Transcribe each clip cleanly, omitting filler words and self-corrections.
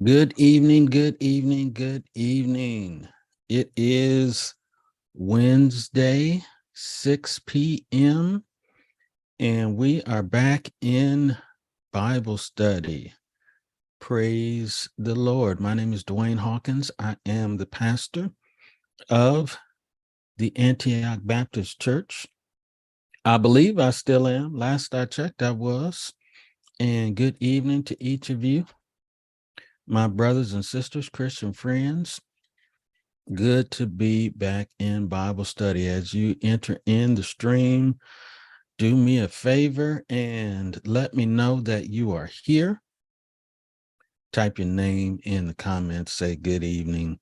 Good evening, good evening, good evening. It is Wednesday, 6 p.m., and we are back in Bible study. Praise the Lord. My name is Dwayne Hawkins. I am the pastor of the Antioch Baptist Church. I believe I still am. Last I checked, I was. And good evening to each of you, my brothers and sisters, Christian friends. Good to be back in Bible study. As you enter in the stream, do me a favor and let me know that you are here. Type your name in the comments, say good evening,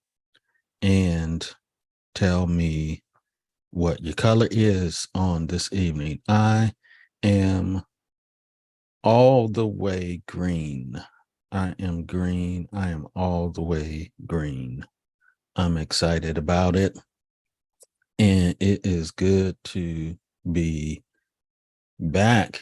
and tell me what your color is on this evening. I am all the way green. I am green. I am all the way green. I'm excited about it. And it is good to be back.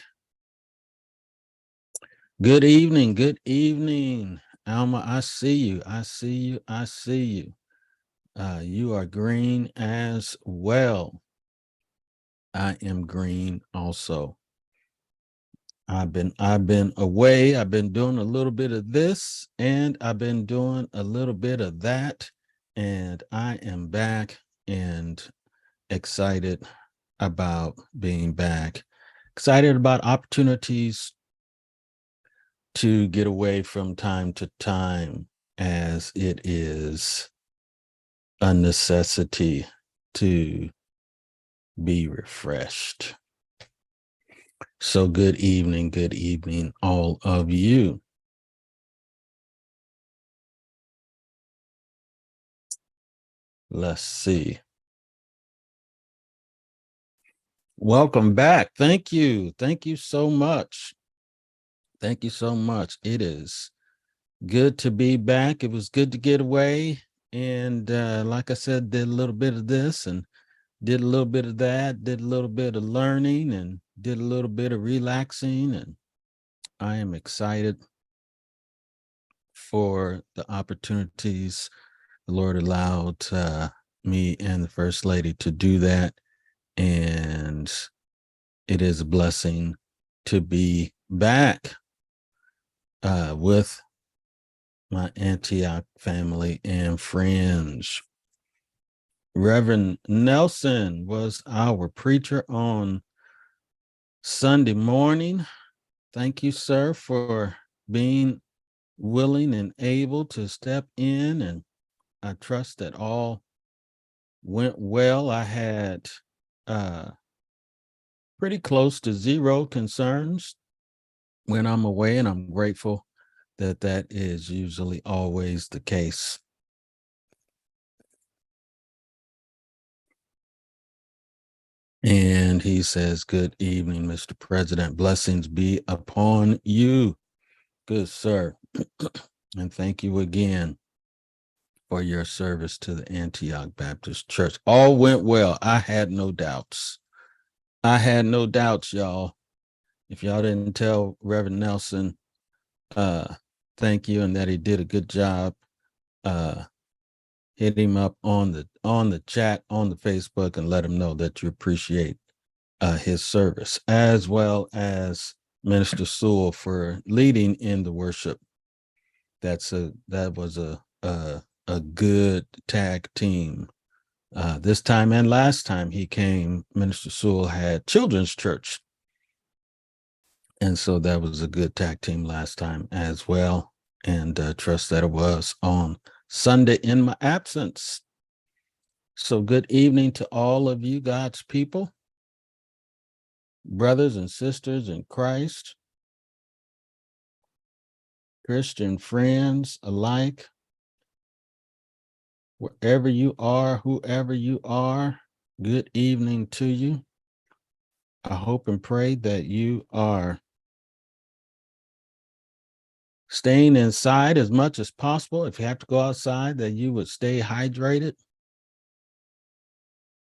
Good evening, Alma. I see you. I see you. I see you. You are green as well. I am green also. I've been away. I've been doing a little bit of this and I've been doing a little bit of that. And I am back and excited about being back. Excited about opportunities to get away from time to time, as it is a necessity to be refreshed. So good evening, all of you. Let's see. Welcome back. Thank you. Thank you so much. Thank you so much. It is good to be back. It was good to get away. And like I said, did a little bit of this and did a little bit of that, did a little bit of learning and did a little bit of relaxing. And I am excited for the opportunities the Lord allowed me and the First Lady to do that. And it is a blessing to be back with my Antioch family and friends. Reverend Nelson was our preacher on Sunday morning. Thank you, sir, for being willing and able to step in. And I trust that all went well. I had pretty close to zero concerns when I'm away, and I'm grateful that that is usually always the case. And he says, good evening, Mr. President. Blessings be upon you. Good, sir. And thank you again for your service to the Antioch Baptist Church. All went well. I had no doubts. I had no doubts, y'all. If y'all didn't tell Reverend Nelson, thank you, and that he did a good job. Hit him up on the chat on the Facebook and let him know that you appreciate his service, as well as Minister Sewell for leading in the worship. That was a good tag team. This time and last time he came, Minister Sewell had children's church. And so that was a good tag team last time as well. And trust that it was on Sunday in my absence. So good evening to all of you, God's people, brothers and sisters in Christ, Christian friends alike, wherever you are, whoever you are, good evening to you. I hope and pray that you are staying inside as much as possible. If you have to go outside, that you would stay hydrated.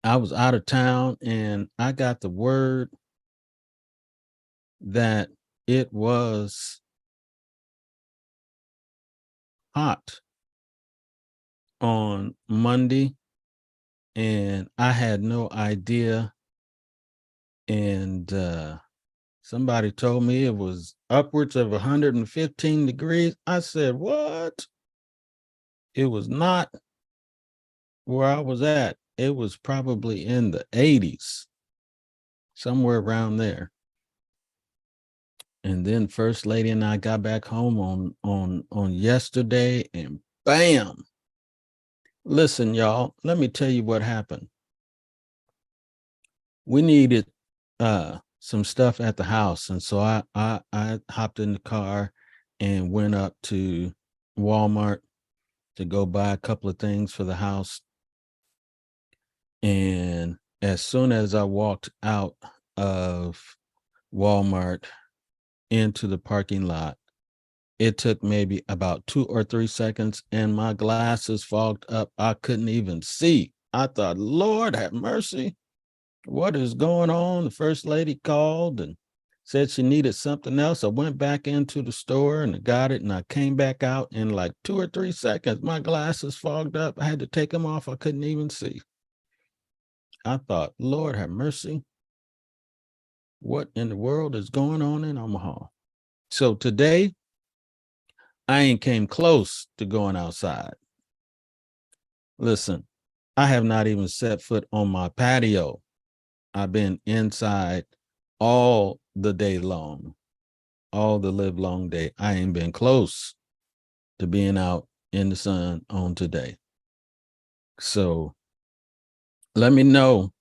I was out of town and I got the word that it was hot on Monday, and I had no idea. And somebody told me it was upwards of 115 degrees. I said, what? It was not where I was at. It was probably in the 80s, somewhere around there. And then First Lady and I got back home on yesterday, and bam. Listen, y'all, let me tell you what happened. We needed some stuff at the house, and so I hopped in the car and went up to Walmart to go buy a couple of things for the house. And as soon as I walked out of Walmart into the parking lot, it took maybe about 2 or 3 seconds, and my glasses fogged up. I couldn't even see. I thought, Lord have mercy. What is going on? The First Lady called and said she needed something else. I went back into the store and got it, and I came back out in like 2 or 3 seconds. My glasses fogged up. I had to take them off. I couldn't even see. I thought, Lord have mercy. What in the world is going on in Omaha? So today, I ain't came close to going outside. Listen, I have not even set foot on my patio. I've been inside all the day long, all the live long day. I ain't been close to being out in the sun on today. So let me know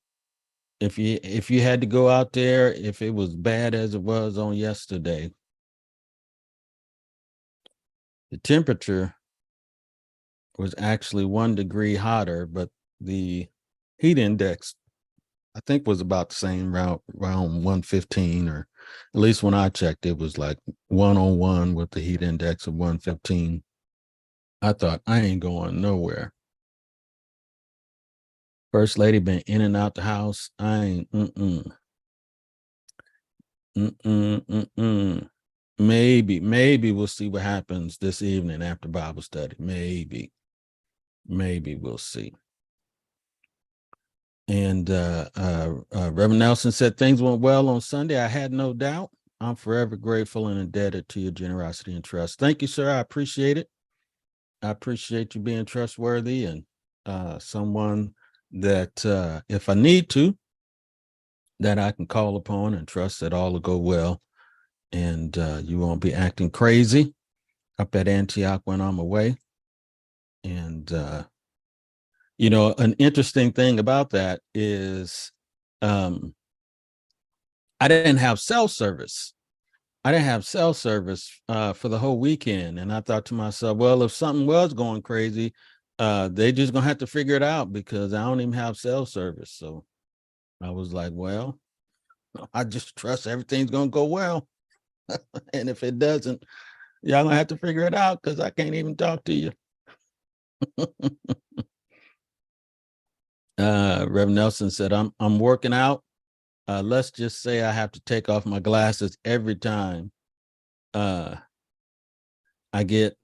if you had to go out there, if it was bad as it was on yesterday. The temperature was actually 1 degree hotter, but the heat index, I think, was about the same, around 115, or at least when I checked, it was like 101 with the heat index of 115. I thought, I ain't going nowhere. First Lady been in and out the house. I ain't, Maybe we'll see what happens this evening after Bible study. Maybe we'll see. And Reverend Nelson said things went well on Sunday. I had no doubt. I'm forever grateful and indebted to your generosity and trust. Thank you, sir. I appreciate it. I appreciate you being trustworthy and someone that if I need to, that I can call upon and trust that all will go well. And you won't be acting crazy up at Antioch when I'm away. And, an interesting thing about that is I didn't have cell service. I didn't have cell service for the whole weekend. And I thought to myself, well, if something was going crazy, they just going to have to figure it out, because I don't even have cell service. So I was like, well, I just trust everything's going to go well. And if it doesn't, y'all gonna have to figure it out, because I can't even talk to you. Reverend Nelson said, I'm working out. Let's just say I have to take off my glasses every time I get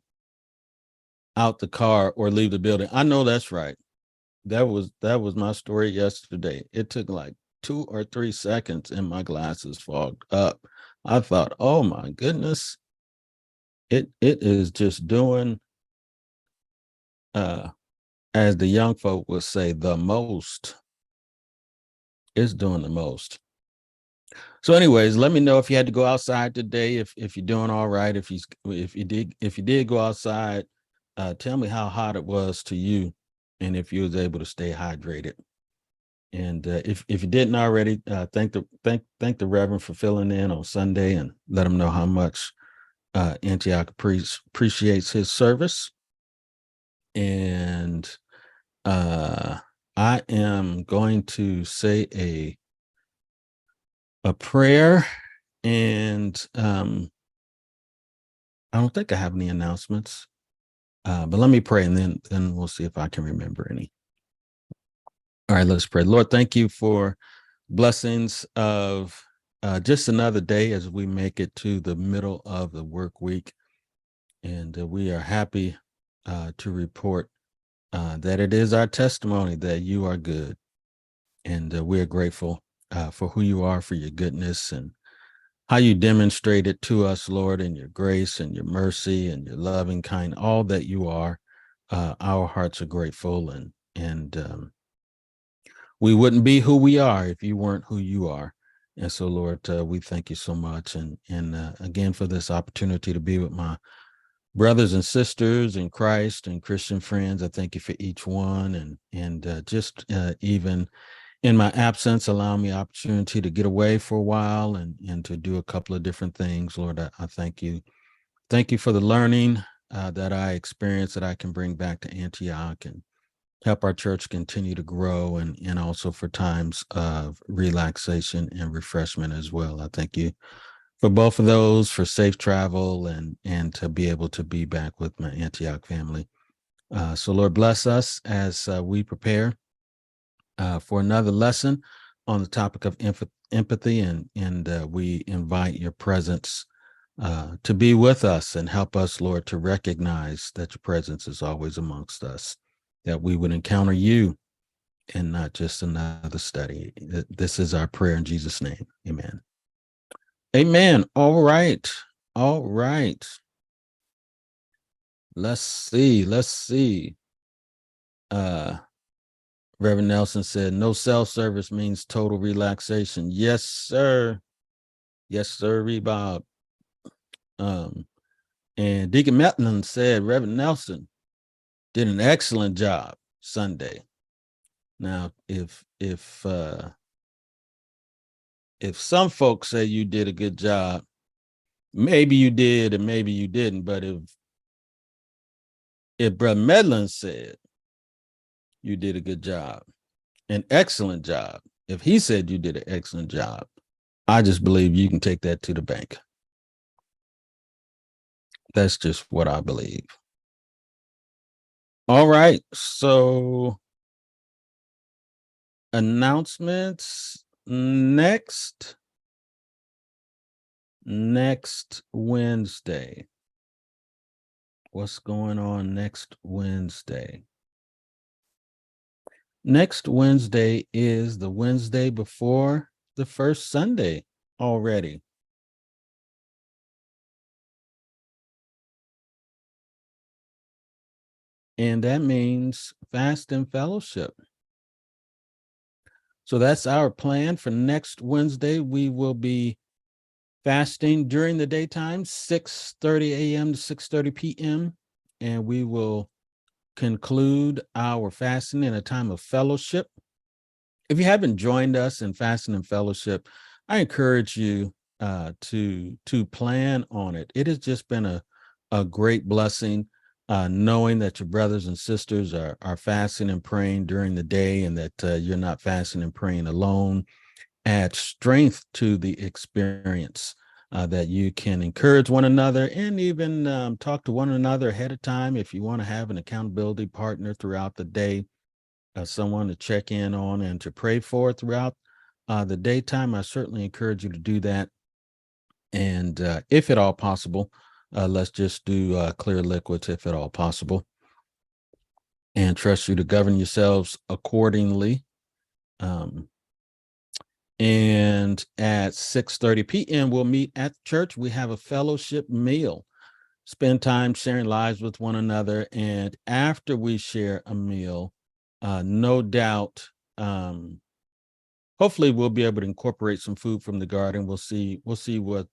out the car or leave the building. I know that's right. That was my story yesterday. It took like 2 or 3 seconds and my glasses fogged up. I thought, oh my goodness, it is just doing as the young folk would say, the most. It's doing the most. So anyways, let me know if you had to go outside today, if you're doing all right. If you did go outside, tell me how hot it was to you, and if you was able to stay hydrated. And if you didn't already, thank the Reverend for filling in on Sunday, and let him know how much Antioch appreciates his service. And I am going to say a prayer, and I don't think I have any announcements, but let me pray, and then we'll see if I can remember any. All right, let's pray. Lord, thank you for blessings of just another day as we make it to the middle of the work week, and we are happy to report that it is our testimony that you are good. And we're grateful for who you are, for your goodness, and how you demonstrate it to us, Lord, in your grace and your mercy and your loving kind, all that you are. Our hearts are grateful, and we wouldn't be who we are if you weren't who you are. And so, Lord, we thank you so much. And again, for this opportunity to be with my brothers and sisters in Christ and Christian friends. I thank you for each one. And just even in my absence, allow me opportunity to get away for a while and to do a couple of different things. Lord, I thank you. Thank you for the learning that I experienced that I can bring back to Antioch and help our church continue to grow, and also for times of relaxation and refreshment as well. I thank you for both of those, for safe travel and to be able to be back with my Antioch family. So Lord, bless us as we prepare for another lesson on the topic of empathy, and we invite your presence to be with us and help us, Lord, to recognize that your presence is always amongst us, that we would encounter you and not just another study. This is our prayer in Jesus' name. Amen. Amen. All right. All right. Let's see. Reverend Nelson said, no self-service means total relaxation. Yes, sir. Yes, sir, Bob. And Deacon Metland said, Reverend Nelson did an excellent job Sunday. Now, if some folks say you did a good job, maybe you did and maybe you didn't. But if Brother Medlin said you did a good job, an excellent job, if he said you did an excellent job, I just believe you can take that to the bank. That's just what I believe. All right. So announcements next Wednesday. What's going on next Wednesday? Next Wednesday is the Wednesday before the first Sunday already. And that means fast and fellowship. So that's our plan for next Wednesday. We will be fasting during the daytime, 6:30 a.m. to 6:30 p.m. And we will conclude our fasting in a time of fellowship. If you haven't joined us in fasting and fellowship, I encourage you to plan on it. It has just been a great blessing, knowing that your brothers and sisters are fasting and praying during the day, and that you're not fasting and praying alone. Adds strength to the experience, that you can encourage one another and even talk to one another ahead of time if you want to have an accountability partner throughout the day, someone to check in on and to pray for throughout the daytime. I certainly encourage you to do that. And if at all possible, let's just do clear liquids if at all possible, and trust you to govern yourselves accordingly. And at 6:30 p.m., we'll meet at church. We have a fellowship meal, spend time sharing lives with one another. And after we share a meal, no doubt, hopefully we'll be able to incorporate some food from the garden. We'll see what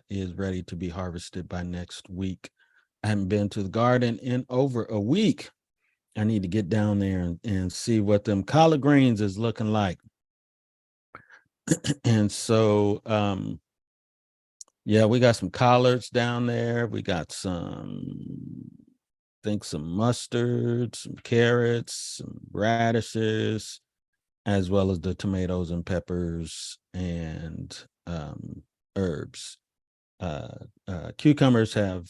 is ready to be harvested by next week. I haven't been to the garden in over a week. I need to get down there and see what them collard greens is looking like. And so, yeah, we got some collards down there. We got some mustard, some carrots, some radishes, as well as the tomatoes and peppers and herbs. Cucumbers have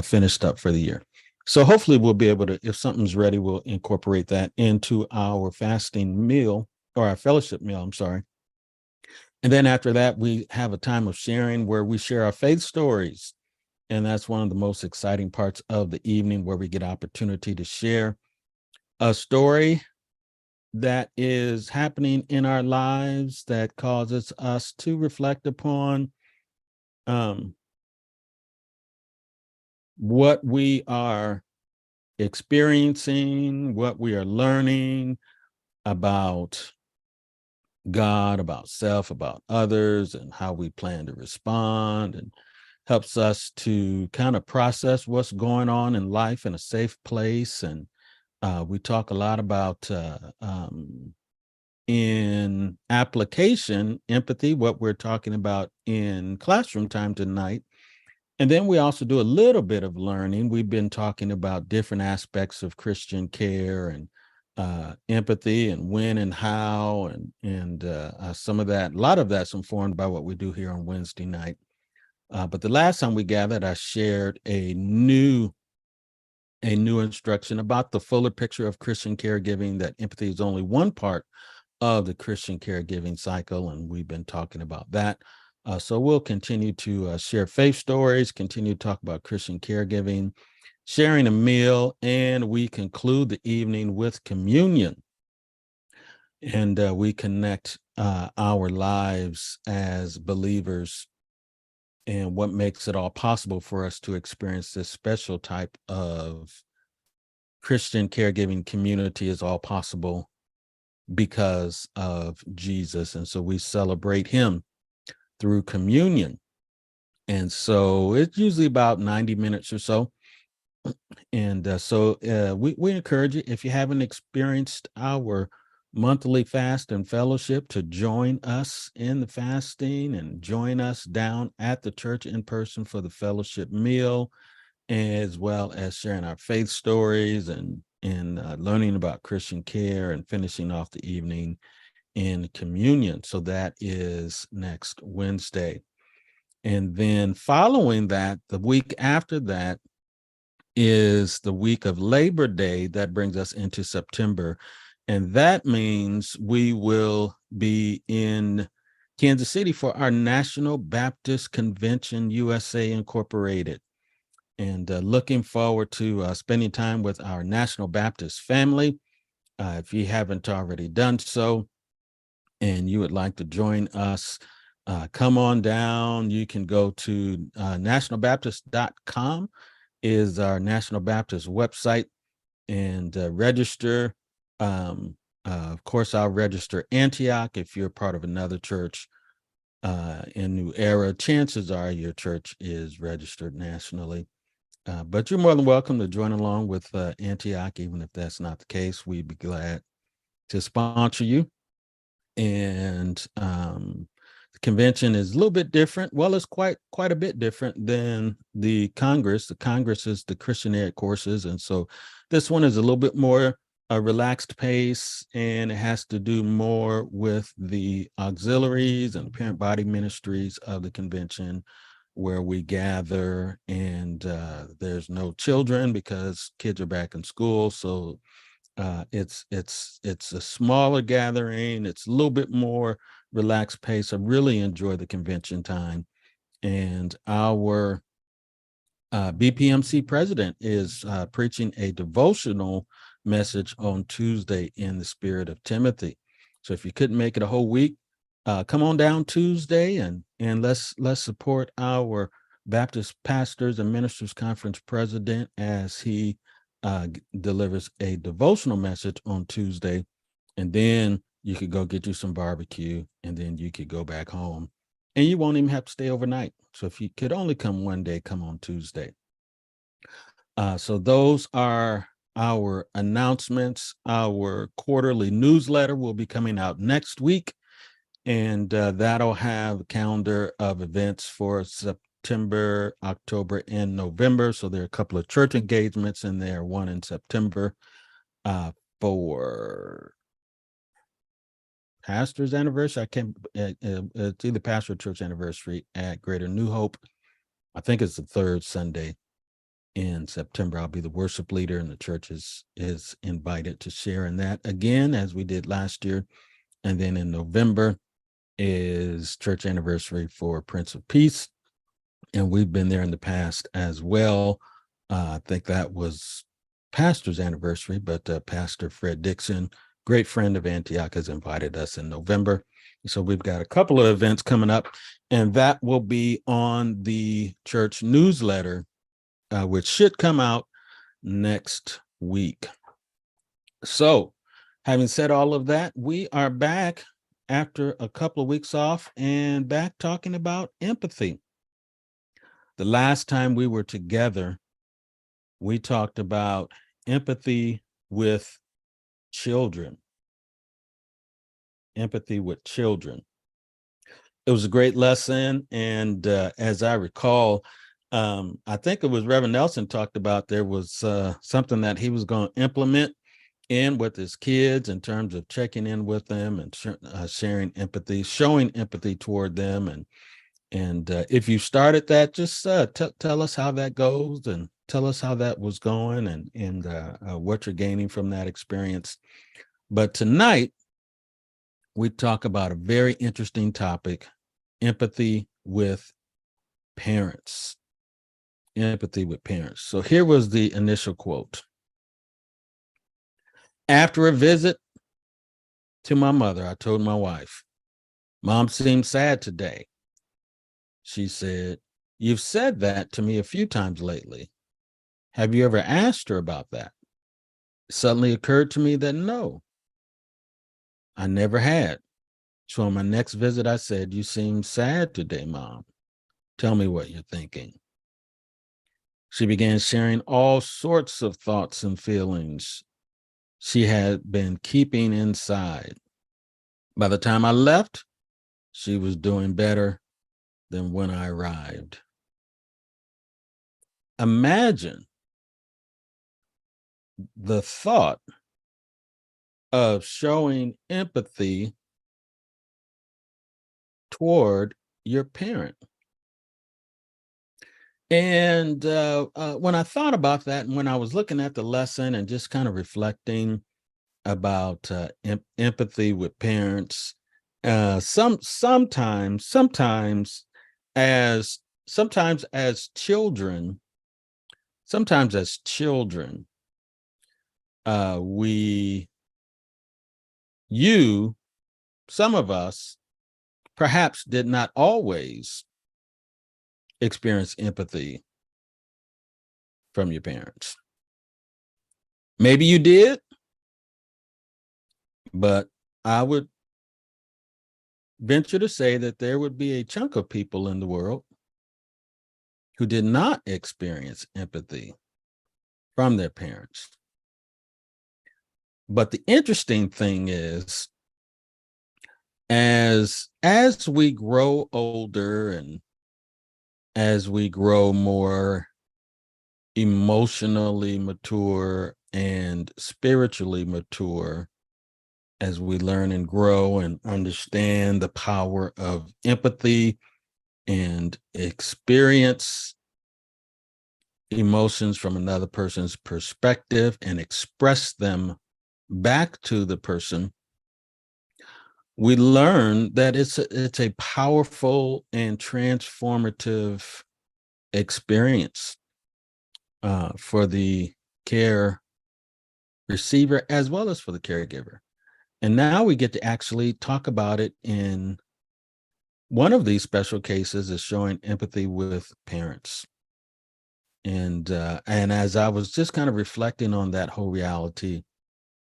finished up for the year. So hopefully we'll be able to, if something's ready, we'll incorporate that into our fasting meal, or our fellowship meal, I'm sorry. And then after that, we have a time of sharing where we share our faith stories. And that's one of the most exciting parts of the evening, where we get opportunity to share a story that is happening in our lives that causes us to reflect upon what we are experiencing, what we are learning about God, about self, about others, and how we plan to respond, and helps us to kind of process what's going on in life in a safe place. And we talk a lot about in application, empathy, what we're talking about in classroom time tonight. And then we also do a little bit of learning. We've been talking about different aspects of Christian care and empathy, and when and how, and some of that, a lot of that's informed by what we do here on Wednesday night. But the last time we gathered, I shared a new instruction about the fuller picture of Christian caregiving, that empathy is only one part of the Christian caregiving cycle, and we've been talking about that. So we'll continue to share faith stories, continue to talk about Christian caregiving, sharing a meal, and we conclude the evening with communion. And we connect our lives as believers and what makes it all possible for us to experience this special type of Christian caregiving community is all possible because of Jesus. And so we celebrate him through communion. And so it's usually about 90 minutes or so. And we encourage you, if you haven't experienced our monthly fast and fellowship, to join us in the fasting and join us down at the church in person for the fellowship meal, as well as sharing our faith stories and learning about Christian care, and finishing off the evening in communion. So that is next Wednesday. And then following that, the week after that is the week of Labor Day. That brings us into September. And that means we will be in Kansas City for our National Baptist Convention USA Incorporated. And looking forward to spending time with our National Baptist family. If you haven't already done so, and you would like to join us, come on down. You can go to nationalbaptist.com is our National Baptist website, and register. Of course, I'll register Antioch. If you're part of another church in New Era, chances are your church is registered nationally. But you're more than welcome to join along with Antioch. Even if that's not the case, we'd be glad to sponsor you. And the convention is a little bit different. Well, it's quite a bit different than the Congress. The Congress is the Christian Ed courses, and so this one is a little bit more a relaxed pace, and it has to do more with the auxiliaries and parent body ministries of the convention, where we gather, and there's no children because kids are back in school. So it's a smaller gathering. It's a little bit more relaxed pace. I really enjoy the convention time, and our BPMC president is preaching a devotional message on Tuesday in the spirit of Timothy. So if you couldn't make it a whole week, come on down Tuesday, and let's support our Baptist Pastors and Ministers Conference president as he delivers a devotional message on Tuesday. And then you could go get you some barbecue, and then you could go back home, and you won't even have to stay overnight. So if you could only come one day, come on Tuesday. So those are our announcements. Our quarterly newsletter will be coming out next week, and that'll have a calendar of events for September, October, and November. So there are a couple of church engagements in there, one in September for pastor's anniversary. I can't, it's either pastor or church anniversary at Greater New Hope. I think it's the third Sunday in September. I'll be the worship leader, and the church is invited to share in that again, as we did last year. And then in November is church anniversary for Prince of Peace. and we've been there in the past as well. I think that was pastor's anniversary, but Pastor Fred Dixon, great friend of Antioch, has invited us in November. So we've got a couple of events coming up, and that will be on the church newsletter, which should come out next week. So, having said all of that, we are back after a couple of weeks off and back talking about empathy. The last time we were together, we talked about empathy with children. Empathy with children. It was a great lesson. And as I recall, I think it was Reverend Nelson talked about there was something that he was going to implement in with his kids in terms of checking in with them and sharing empathy, showing empathy toward them. And if you started that, just tell us how that goes and tell us how that was going and what you're gaining from that experience. But tonight, we talk about a very interesting topic, empathy with parents. Empathy with parents. So here was the initial quote. After a visit to my mother, I told my wife, "Mom seemed sad today." She said, "You've said that to me a few times lately. Have you ever asked her about that?" It suddenly occurred to me that no, I never had. So on my next visit, I said, "You seem sad today, Mom. Tell me what you're thinking." She began sharing all sorts of thoughts and feelings she had been keeping inside. By the time I left, she was doing better than when I arrived. Imagine the thought of showing empathy toward your parent. And when I thought about that, and when I was looking at the lesson and just kind of reflecting about empathy with parents, sometimes as children, we you some of us perhaps did not always experience empathy from your parents. Maybe you did, but I would venture to say that there would be a chunk of people in the world who did not experience empathy from their parents. But the interesting thing is, as we grow older and as we grow more emotionally mature and spiritually mature, as we learn and grow and understand the power of empathy and experience emotions from another person's perspective and express them back to the person, we learn that it's a powerful and transformative experience for the care receiver as well as for the caregiver. And now we get to actually talk about it in one of these special cases is showing empathy with parents. And as I was just kind of reflecting on that whole reality,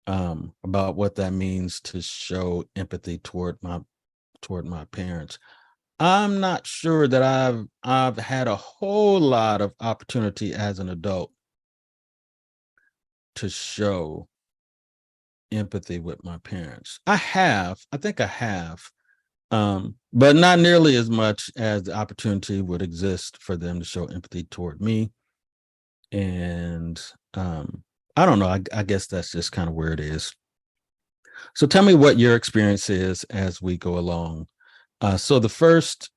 about what that means to show empathy toward my parents, I'm not sure that I've had a whole lot of opportunity as an adult to show empathy with my parents. I think I have, but not nearly as much as the opportunity would exist for them to show empathy toward me. And I don't know. I guess that's just kind of where it is. So tell me what your experience is as we go along. So the first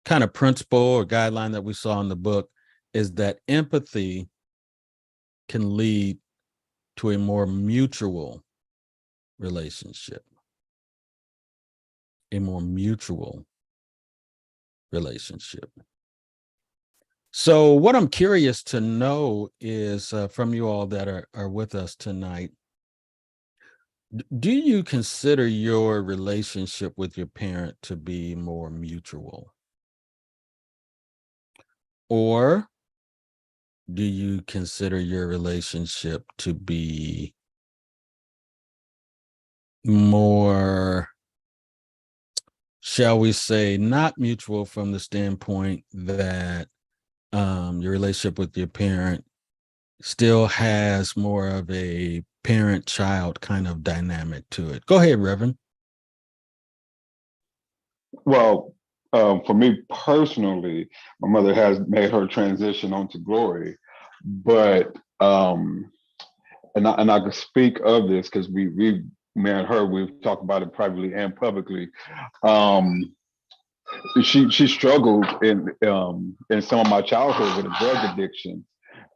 kind of principle or guideline that we saw in the book is that empathy can lead to a more mutual relationship. A more mutual relationship. So what I'm curious to know is from you all that are with us tonight, do you consider your relationship with your parent to be more mutual? Or do you consider your relationship to be more, shall we say, not mutual from the standpoint that your relationship with your parent still has more of a parent-child kind of dynamic to it? Go ahead, Reverend. Well, for me personally, my mother has made her transition onto glory, but and I can speak of this because we me and her we've talked about it privately and publicly. Um, she struggled in some of my childhood with a drug addiction,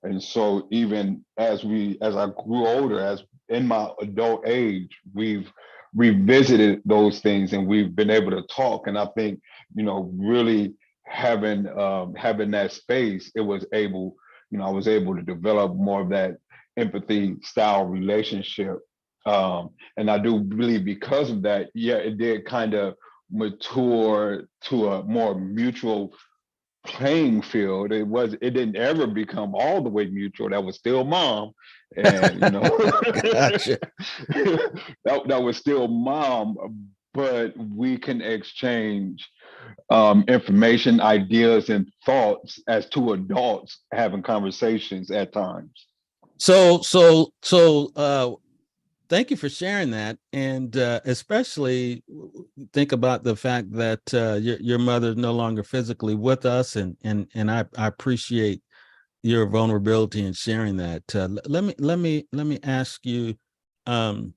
and so even as I grew older, as in my adult age, we've revisited those things and we've been able to talk. And I think, really having that space, it was able, I was able to develop more of that empathy style relationship. And I do believe because of that, yeah, it did kind of mature to a more mutual playing field. It didn't ever become all the way mutual. That was still mom, and Gotcha. that was still mom. But we can exchange information, ideas, and thoughts as two adults having conversations at times. So thank you for sharing that, and especially think about the fact that your mother is no longer physically with us, and I appreciate your vulnerability in sharing that. Let me ask you um,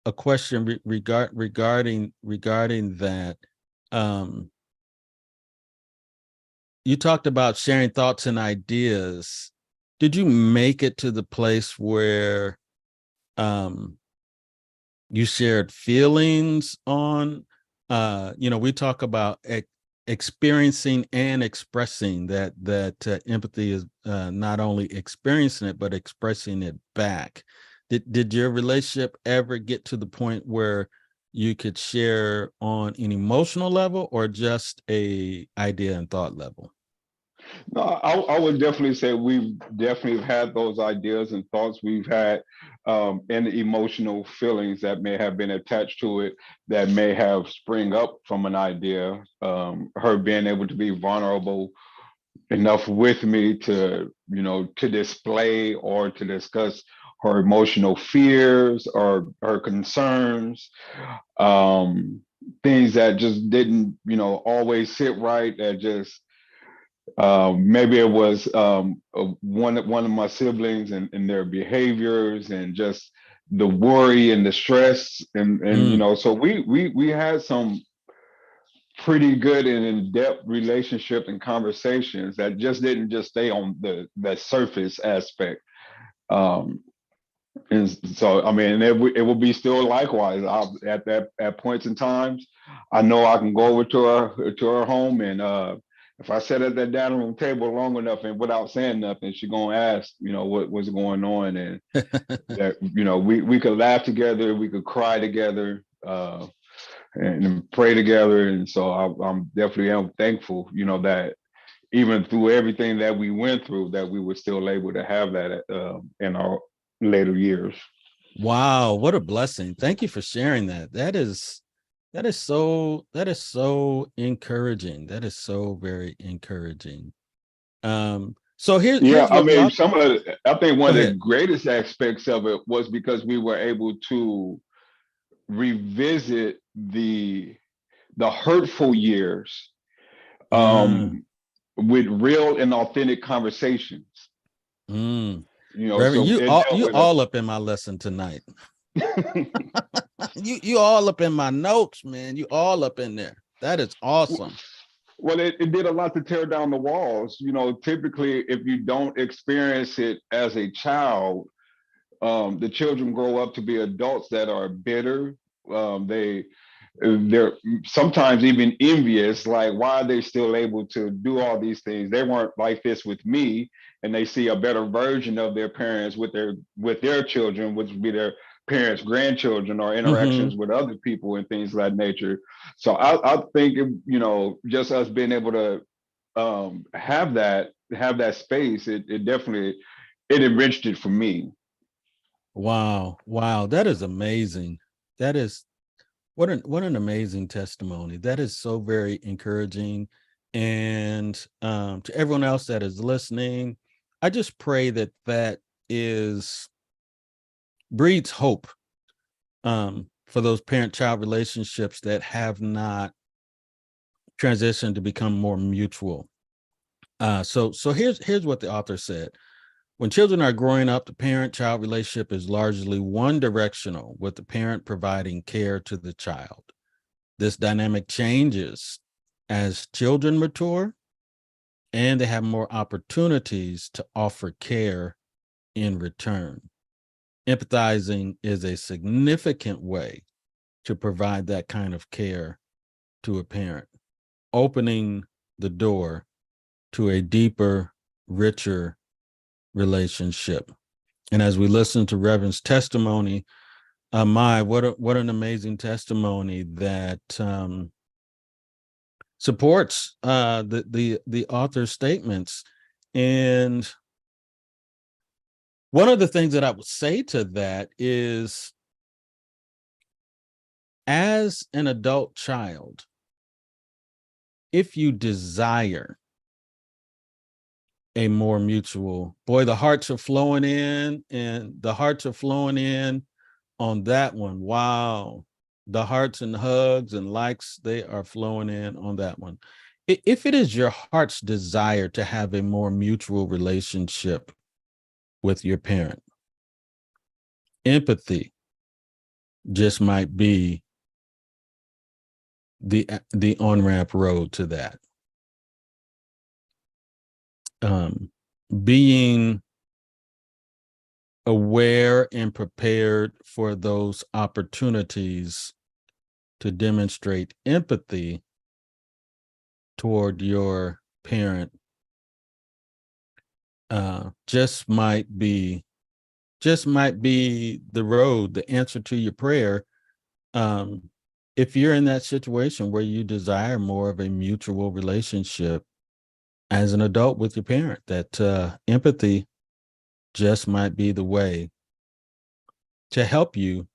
a question regarding that. Um, you talked about sharing thoughts and ideas. Did you make it to the place where um, you shared feelings on we talk about experiencing and expressing that empathy is not only experiencing it but expressing it back. Did your relationship ever get to the point where you could share on an emotional level or just a idea and thought level? No, I would definitely say we've definitely had those ideas and thoughts. We've had and emotional feelings that may have been attached to it that may have spring up from an idea. Her being able to be vulnerable enough with me to, to display or to discuss her emotional fears or her concerns, um, things that just didn't, always sit right. That just maybe it was one of my siblings and their behaviors and just the worry and the stress and Mm. so we had some pretty good and in-depth relationship and conversations that just didn't just stay on the surface aspect. Um, and so, I mean, it will be still likewise. At points in times, I know I can go over to her home, and if I sit at that dining room table long enough and without saying nothing, she's gonna ask, what's going on, and that we could laugh together, we could cry together, and pray together, and so I'm definitely am thankful, that even through everything that we went through, that we were still able to have that in our later years. Wow, what a blessing. Thank you for sharing that. That is so encouraging. That is so very encouraging. So Yeah, here's I what we mean, all I think go one of the ahead. greatest aspects of it was because we were able to revisit the hurtful years Mm, um, with real and authentic conversations. mm. Reverend, So you it all dealt you with all up in my lesson tonight. You all up in my notes, man. You all up in there. That is awesome. well, it did a lot to tear down the walls. Typically, if you don't experience it as a child, the children grow up to be adults that are bitter. They they're sometimes even envious, like why are they still able to do all these things? They weren't like this with me, and they see a better version of their parents with their children, which would be their parents' grandchildren or Mm-hmm. interactions with other people and things of that nature. So I think just us being able to have that space, it definitely it enriched it for me. Wow. Wow. That is amazing. That is what an amazing testimony. That is so very encouraging. And to everyone else that is listening, I just pray that that is breeds hope for those parent-child relationships that have not transitioned to become more mutual. So here's what the author said. When children are growing up, the parent-child relationship is largely one directional, with the parent providing care to the child. This dynamic changes as children mature and they have more opportunities to offer care in return. Empathizing is a significant way to provide that kind of care to a parent, opening the door to a deeper, richer relationship. And as we listen to Reverend's testimony, what an amazing testimony that supports the author's statements. And one of the things that I would say to that is, as an adult child, if you desire a more mutual, boy, the hearts are flowing in, and the hearts are flowing in on that one. Wow. The hearts and hugs and likes, they are flowing in on that one. If it is your heart's desire to have a more mutual relationship with your parent, empathy just might be the on-ramp road to that. Being aware and prepared for those opportunities to demonstrate empathy toward your parent just might be the road, the answer to your prayer. If you're in that situation where you desire more of a mutual relationship as an adult with your parent, that empathy just might be the way to help you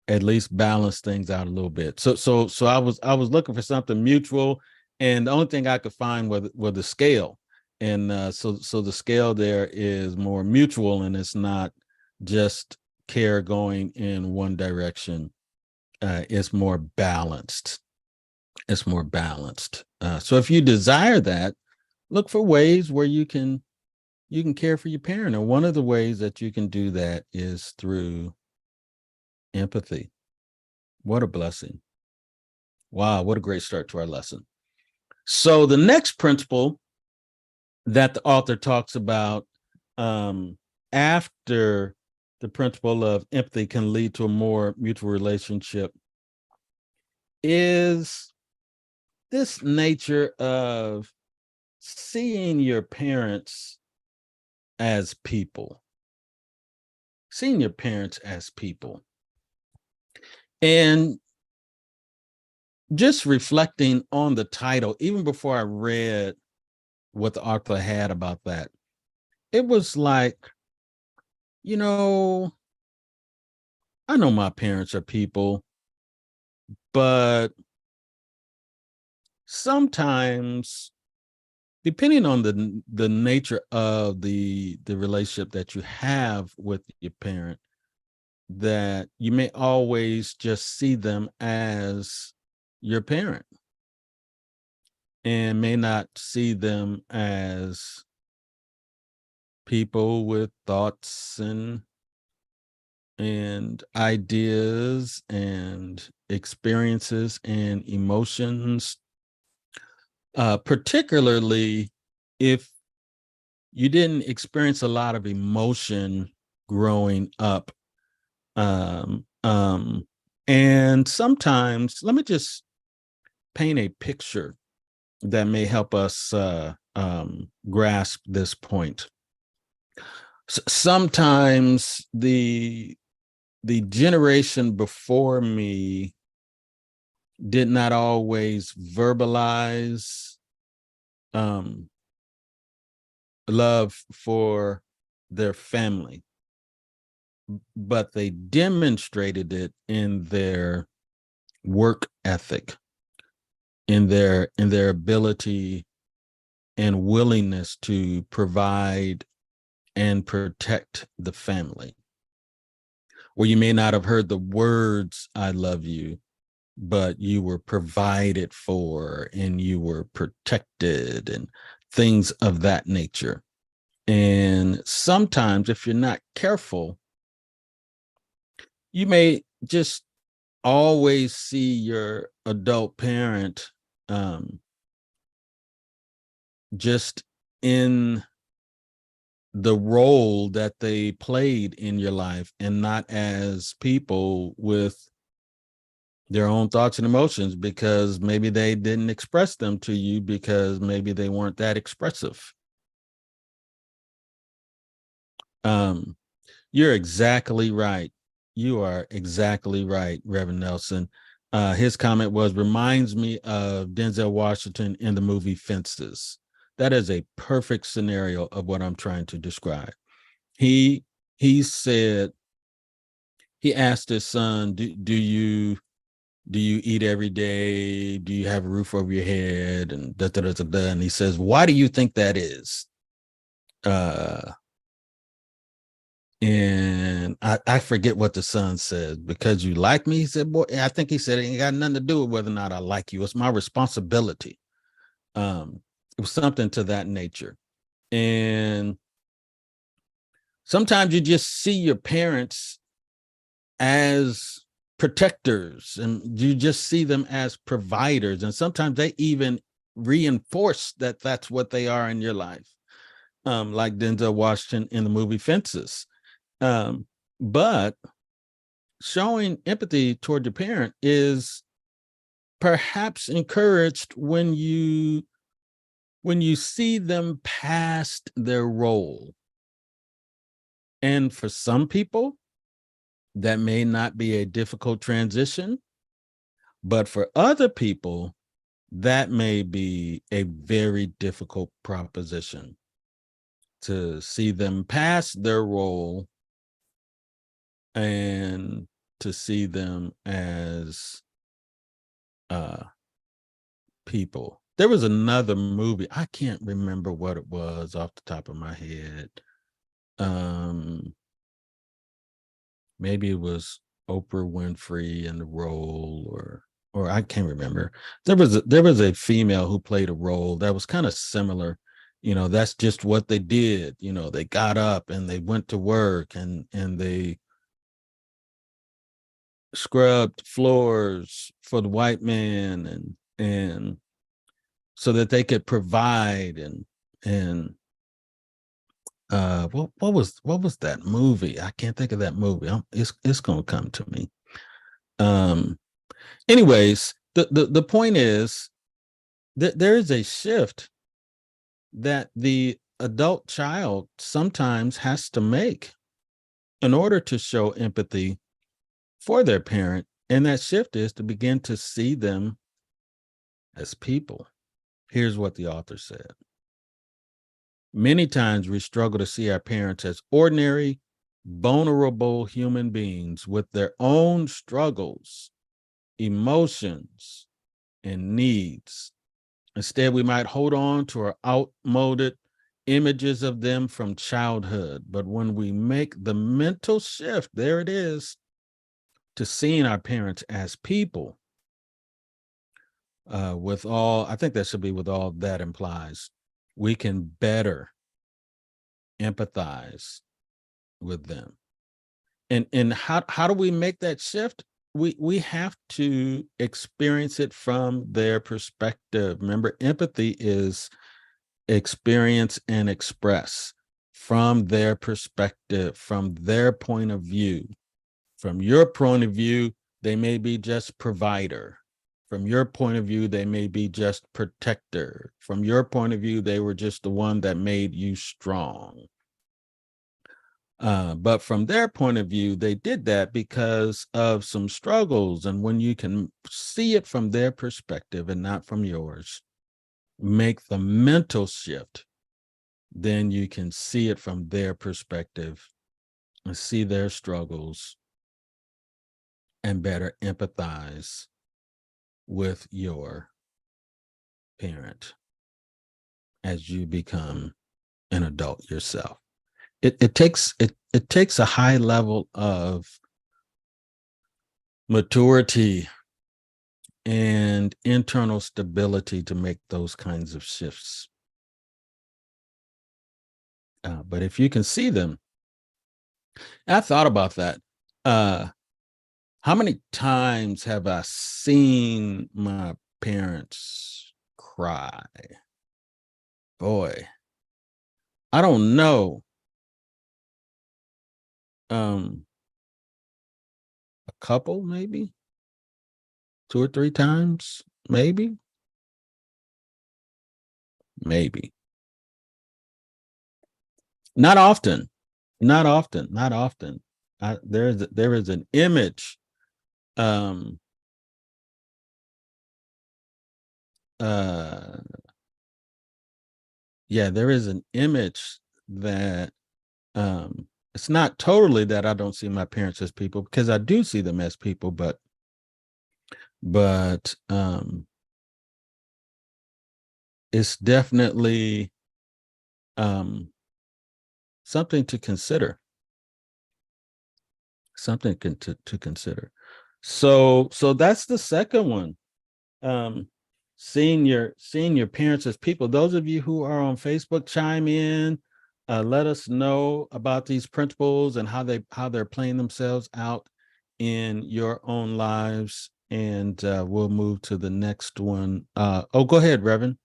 at least balance things out a little bit. So I was looking for something mutual, and the only thing I could find was the scale, and so the scale there is more mutual, and it's not just care going in one direction. It's more balanced. It's more balanced. So if you desire that, look for ways where you can care for your parent, and one of the ways that you can do that is through empathy. What a blessing. Wow, what a great start to our lesson. So the next principle that the author talks about, after the principle of empathy can lead to a more mutual relationship, is this nature of seeing your parents as people. Seeing your parents as people. And just reflecting on the title, even before I read what the author had about that, it was like, you know, I know my parents are people, but sometimes, depending on the nature of the relationship that you have with your parent, that you may always just see them as your parent and may not see them as people with thoughts and ideas and experiences and emotions, particularly if you didn't experience a lot of emotion growing up, um, um, And sometimes, let me just paint a picture that may help us grasp this point. Sometimes the generation before me did not always verbalize love for their family, but they demonstrated it in their work ethic, in their ability and willingness to provide and protect the family. Where you may not have heard the words "I love you," but you were provided for and you were protected and things of that nature. And sometimes, if you're not careful, you may just always see your adult parent just in the role that they played in your life and not as people with their own thoughts and emotions, because maybe they didn't express them to you because maybe they weren't that expressive. You're exactly right. You are exactly right, Reverend Nelson. His comment was, reminds me of Denzel Washington in the movie Fences. That is a perfect scenario of what I'm trying to describe. He said, he asked his son, do you eat every day? Do you have a roof over your head? And da, da, da, da, da. And he says, why do you think that is? And I forget what the son says. Because you like me, he said. Boy, I think he said it ain't got nothing to do with whether or not I like you. It's my responsibility. It was something to that nature. And sometimes you just see your parents as protectors, and you just see them as providers. And sometimes they even reinforce that that's what they are in your life. Like Denzel Washington in the movie Fences. But showing empathy toward your parent is perhaps encouraged when you see them past their role. And for some people, that may not be a difficult transition, but for other people, that may be a very difficult proposition, to see them past their role and to see them as people. There was another movie, I can't remember what it was off the top of my head. Maybe it was Oprah Winfrey in the role, or I can't remember. There was a female who played a role that was kind of similar. That's just what they did. They got up and they went to work, and they scrubbed floors for the white man, and so that they could provide. And what was that movie? I can't think of that movie. It's gonna come to me. Anyways, the point is that there is a shift that the adult child sometimes has to make in order to show empathy for their parent. And that shift is to begin to see them as people. Here's what the author said. Many times we struggle to see our parents as ordinary, vulnerable human beings with their own struggles, emotions, and needs. Instead, we might hold on to our outmoded images of them from childhood. But when we make the mental shift, there it is, to seeing our parents as people, I think that should be with all that implies, we can better empathize with them. And how do we make that shift? We have to experience it from their perspective. Remember, empathy is experience and express from their perspective, from their point of view. From your point of view, They may be just provider. From your point of view, they may be just protector. From your point of view, they were just the one that made you strong. But from their point of view, they did that because of some struggles. And when you can see it from their perspective and not from yours, make the mental shift, then you can see it from their perspective and see their struggles and better empathize with your parent as you become an adult yourself. It takes a high level of maturity and internal stability to make those kinds of shifts. But if you can see them, I thought about that. How many times have I seen my parents cry? Boy, I don't know. A couple, maybe 2 or 3 times, maybe. Not often. There is an image. Um, there is an image that it's not totally that I don't see my parents as people, because I do see them as people, but it's definitely something to consider. To consider. So that's the second one. Seeing your parents as people. Those of you who are on Facebook, chime in. Let us know about these principles and how they're playing themselves out in your own lives. And we'll move to the next one. Go ahead, Reverend.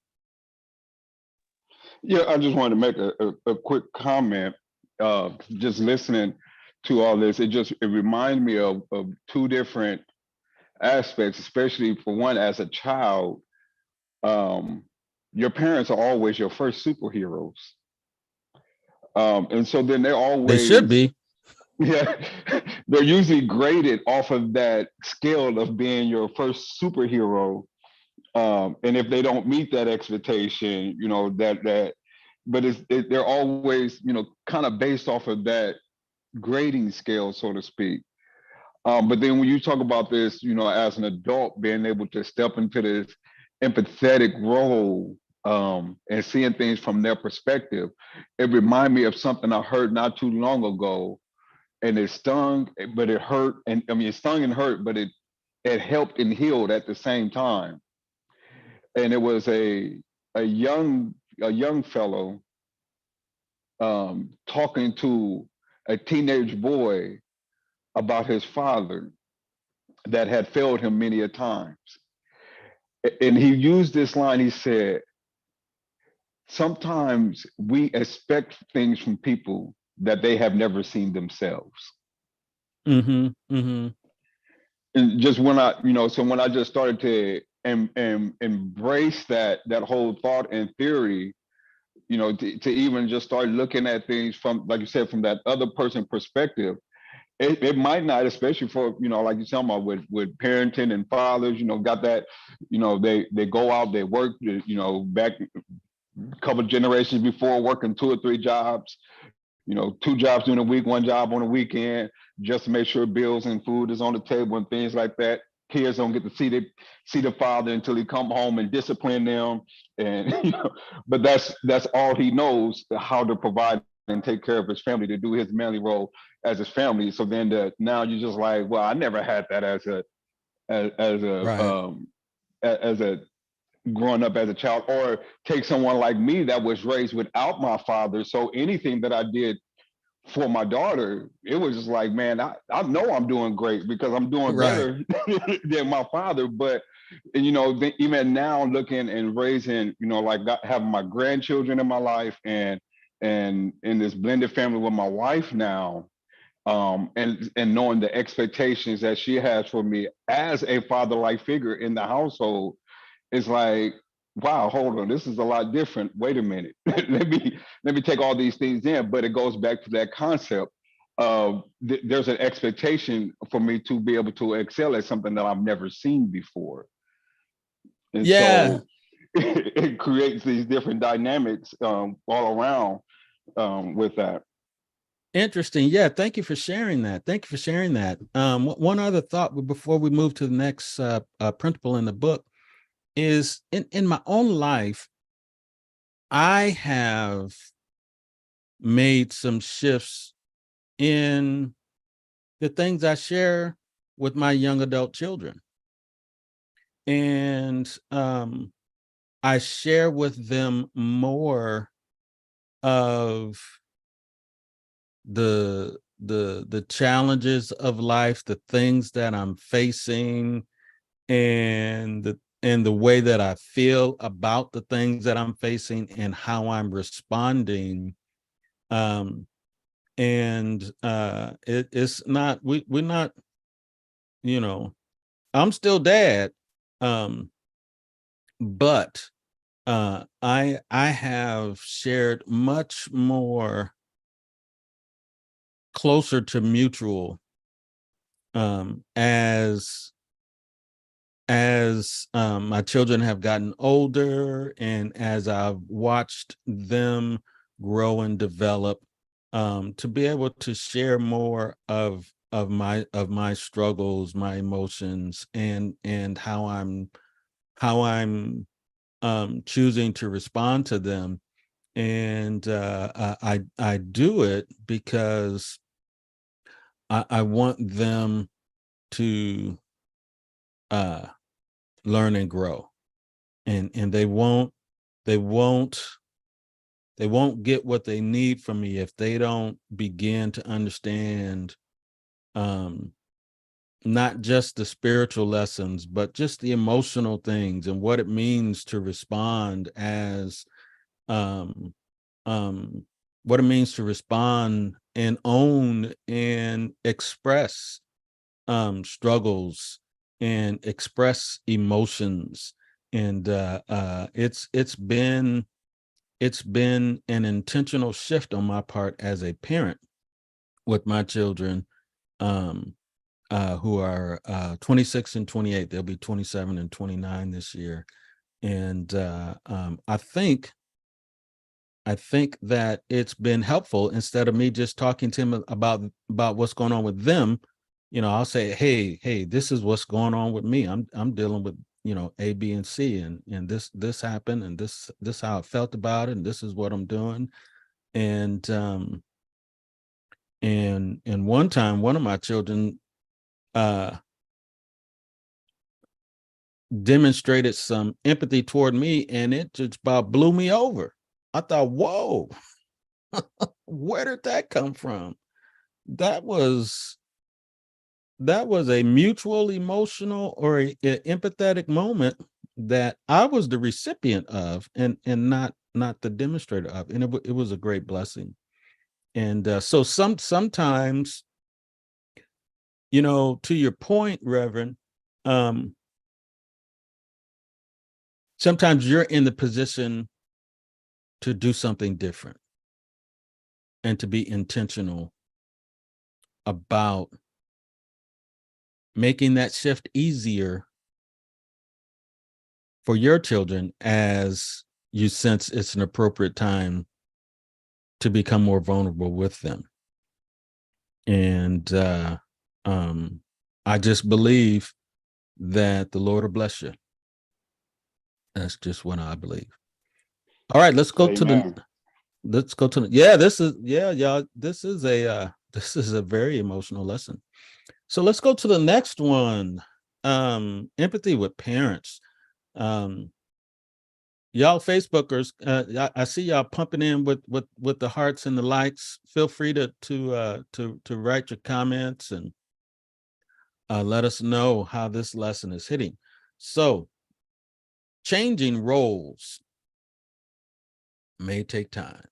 Yeah, I just wanted to make a quick comment. Just listening to all this, it reminds me of two different aspects, especially for one, as a child. Your parents are always your first superheroes. And so then they're They should always, be. yeah, they're usually graded off of that scale of being your first superhero. And if they don't meet that expectation, but they're always, kind of based off of that grading scale, so to speak. But then when you talk about this, as an adult, being able to step into this empathetic role, and seeing things from their perspective, it reminded me of something I heard not too long ago, and it stung, but it hurt, and I mean it stung and hurt, but it helped and healed at the same time. And it was a young fellow, talking to a teenage boy about his father that had failed him many a times. And he used this line. He said, sometimes we expect things from people that they have never seen themselves. Mm-hmm. Mm-hmm. And just when so when I just started to embrace that whole thought and theory, to even just start looking at things from, like you said, from that other person perspective, it might not, especially for, like you're talking about with parenting and fathers, got that, they go out, they work, back a couple of generations before, working 2 or 3 jobs, 2 jobs during the week, 1 job on the weekend, just to make sure bills and food is on the table and things like that. Kids don't get to see the father until he come home and discipline them, and but that's all he knows, how to provide and take care of his family, to do his manly role as his family. So then now you're just like, well, I never had that Right. as a growing up as a child, or take someone like me that was raised without my father. So anything that I did for my daughter, it was just like, man, I know I'm doing great because I'm doing Right. better than my father. But even now, looking and raising, like having my grandchildren in my life, and in this blended family with my wife now, And knowing the expectations that she has for me as a father-like figure in the household, it's like, wow, hold on, this is a lot different. Wait a minute, let me take all these things in. But it goes back to that concept of there's an expectation for me to be able to excel at something that I've never seen before, and Yeah. so it creates these different dynamics all around with that. Interesting. Yeah. Thank you for sharing that. Thank you for sharing that. One other thought before we move to the next principle in the book is in my own life, I have made some shifts in the things I share with my young adult children. And I share with them more of the challenges of life, the things that I'm facing, and the way that I feel about the things that I'm facing and how I'm responding. Um, it's not we're not, you know, I'm still dad, um, but I have shared much more closer to mutual, as my children have gotten older and as I've watched them grow and develop, to be able to share more of my struggles, my emotions, and how I'm choosing to respond to them. And I do it because I want them to uh, learn and grow, and they won't they won't get what they need from me if they don't begin to understand, um, not just the spiritual lessons, but just the emotional things and what it means to respond as um, um, what it means to respond and own and express struggles and express emotions. And it's been an intentional shift on my part as a parent with my children, um, who are 26 and 28. They'll be 27 and 29 this year. And I think that it's been helpful. Instead of me just talking to him about what's going on with them, I'll say, hey, this is what's going on with me. I'm dealing with, A, B, and C, and this happened, and this how I felt about it, and this is what I'm doing. And one time, one of my children uh demonstrated some empathy toward me, and it just about blew me over. I thought, whoa, where did that come from? That was a mutual emotional or a empathetic moment that I was the recipient of, and not the demonstrator of, and it was a great blessing. And so sometimes, to your point, Reverend, um, sometimes you're in the position to do something different and to be intentional about making that shift easier for your children as you sense it's an appropriate time to become more vulnerable with them. And I just believe that the Lord will bless you. That's just what I believe. All right, Amen. yeah, y'all, this is a very emotional lesson. So let's go to the next one. Empathy with parents. Um, y'all Facebookers, I see y'all pumping in with the hearts and the likes. Feel free to write your comments and let us know how this lesson is hitting. So, changing roles may take time.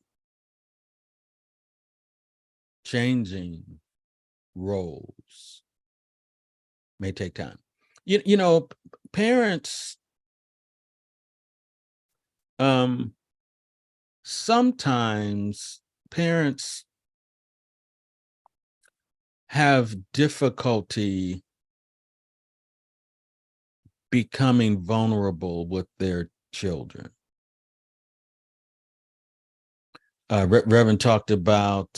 Changing roles may take time. You know, parents sometimes parents have difficulty becoming vulnerable with their children. Reverend talked about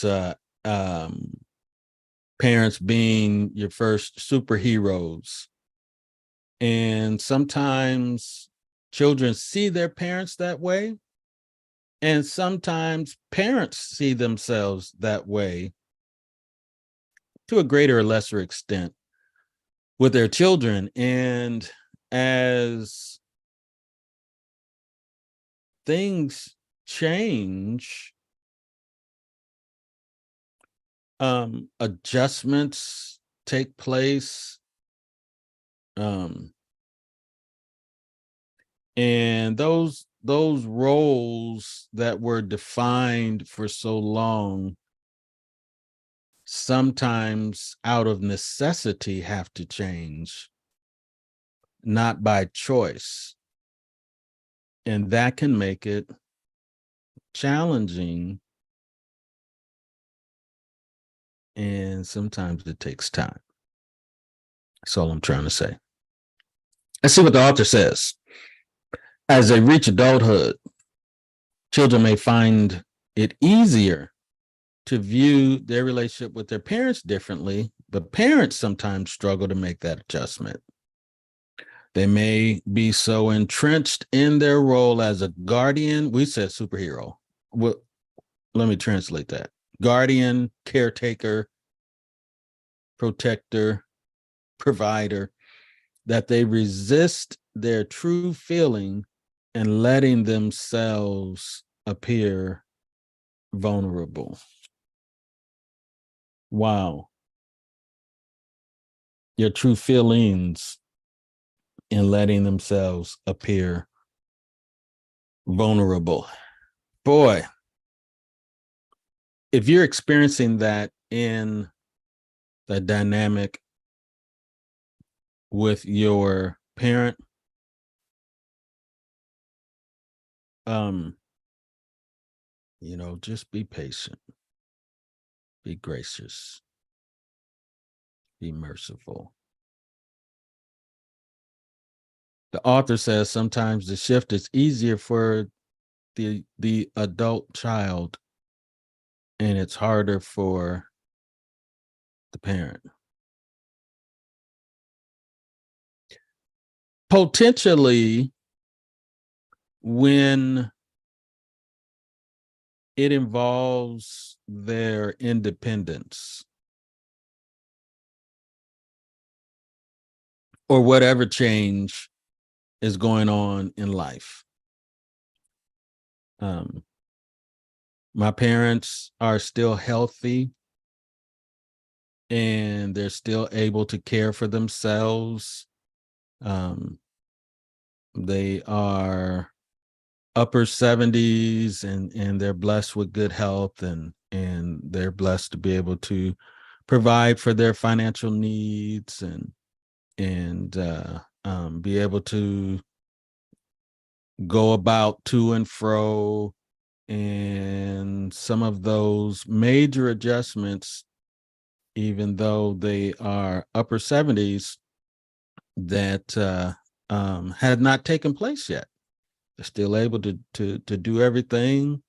parents being your first superheroes. And sometimes children see their parents that way. And sometimes parents see themselves that way to a greater or lesser extent with their children. And as things change, adjustments take place. And those roles that were defined for so long sometimes out of necessity have to change, not by choice. And that can make it challenging. And sometimes it takes time. That's all I'm trying to say. Let's see what the author says. As they reach adulthood, children may find it easier to view their relationship with their parents differently, but parents sometimes struggle to make that adjustment. They may be so entrenched in their role as a guardian. We said superhero. Well, let me translate that. Guardian, caretaker, protector, provider, that they resist their true feeling and letting themselves appear vulnerable. Wow. Your true feelings and letting themselves appear vulnerable. Boy, if you're experiencing that in the dynamic with your parent, you know, just be patient, be gracious, be merciful. The author says sometimes the shift is easier for the adult child and it's harder for the parent. Potentially, when it involves their independence or whatever change is going on in life. My parents are still healthy and they're still able to care for themselves. They are upper 70s and they're blessed with good health and they're blessed to be able to provide for their financial needs and be able to go about to and fro. And some of those major adjustments, even though they are upper 70s, that had not taken place yet. They're still able to do everything.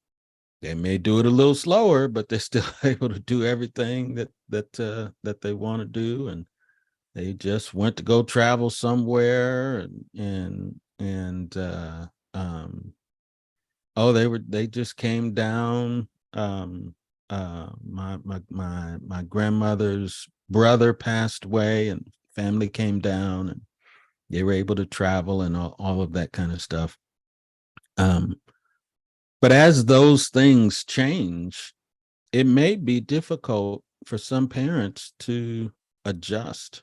They may do it a little slower, but they're still able to do everything that they want to do. And they just went to go travel somewhere they just came down. My grandmother's brother passed away and family came down and they were able to travel and all of that kind of stuff. But as those things change, it may be difficult for some parents to adjust.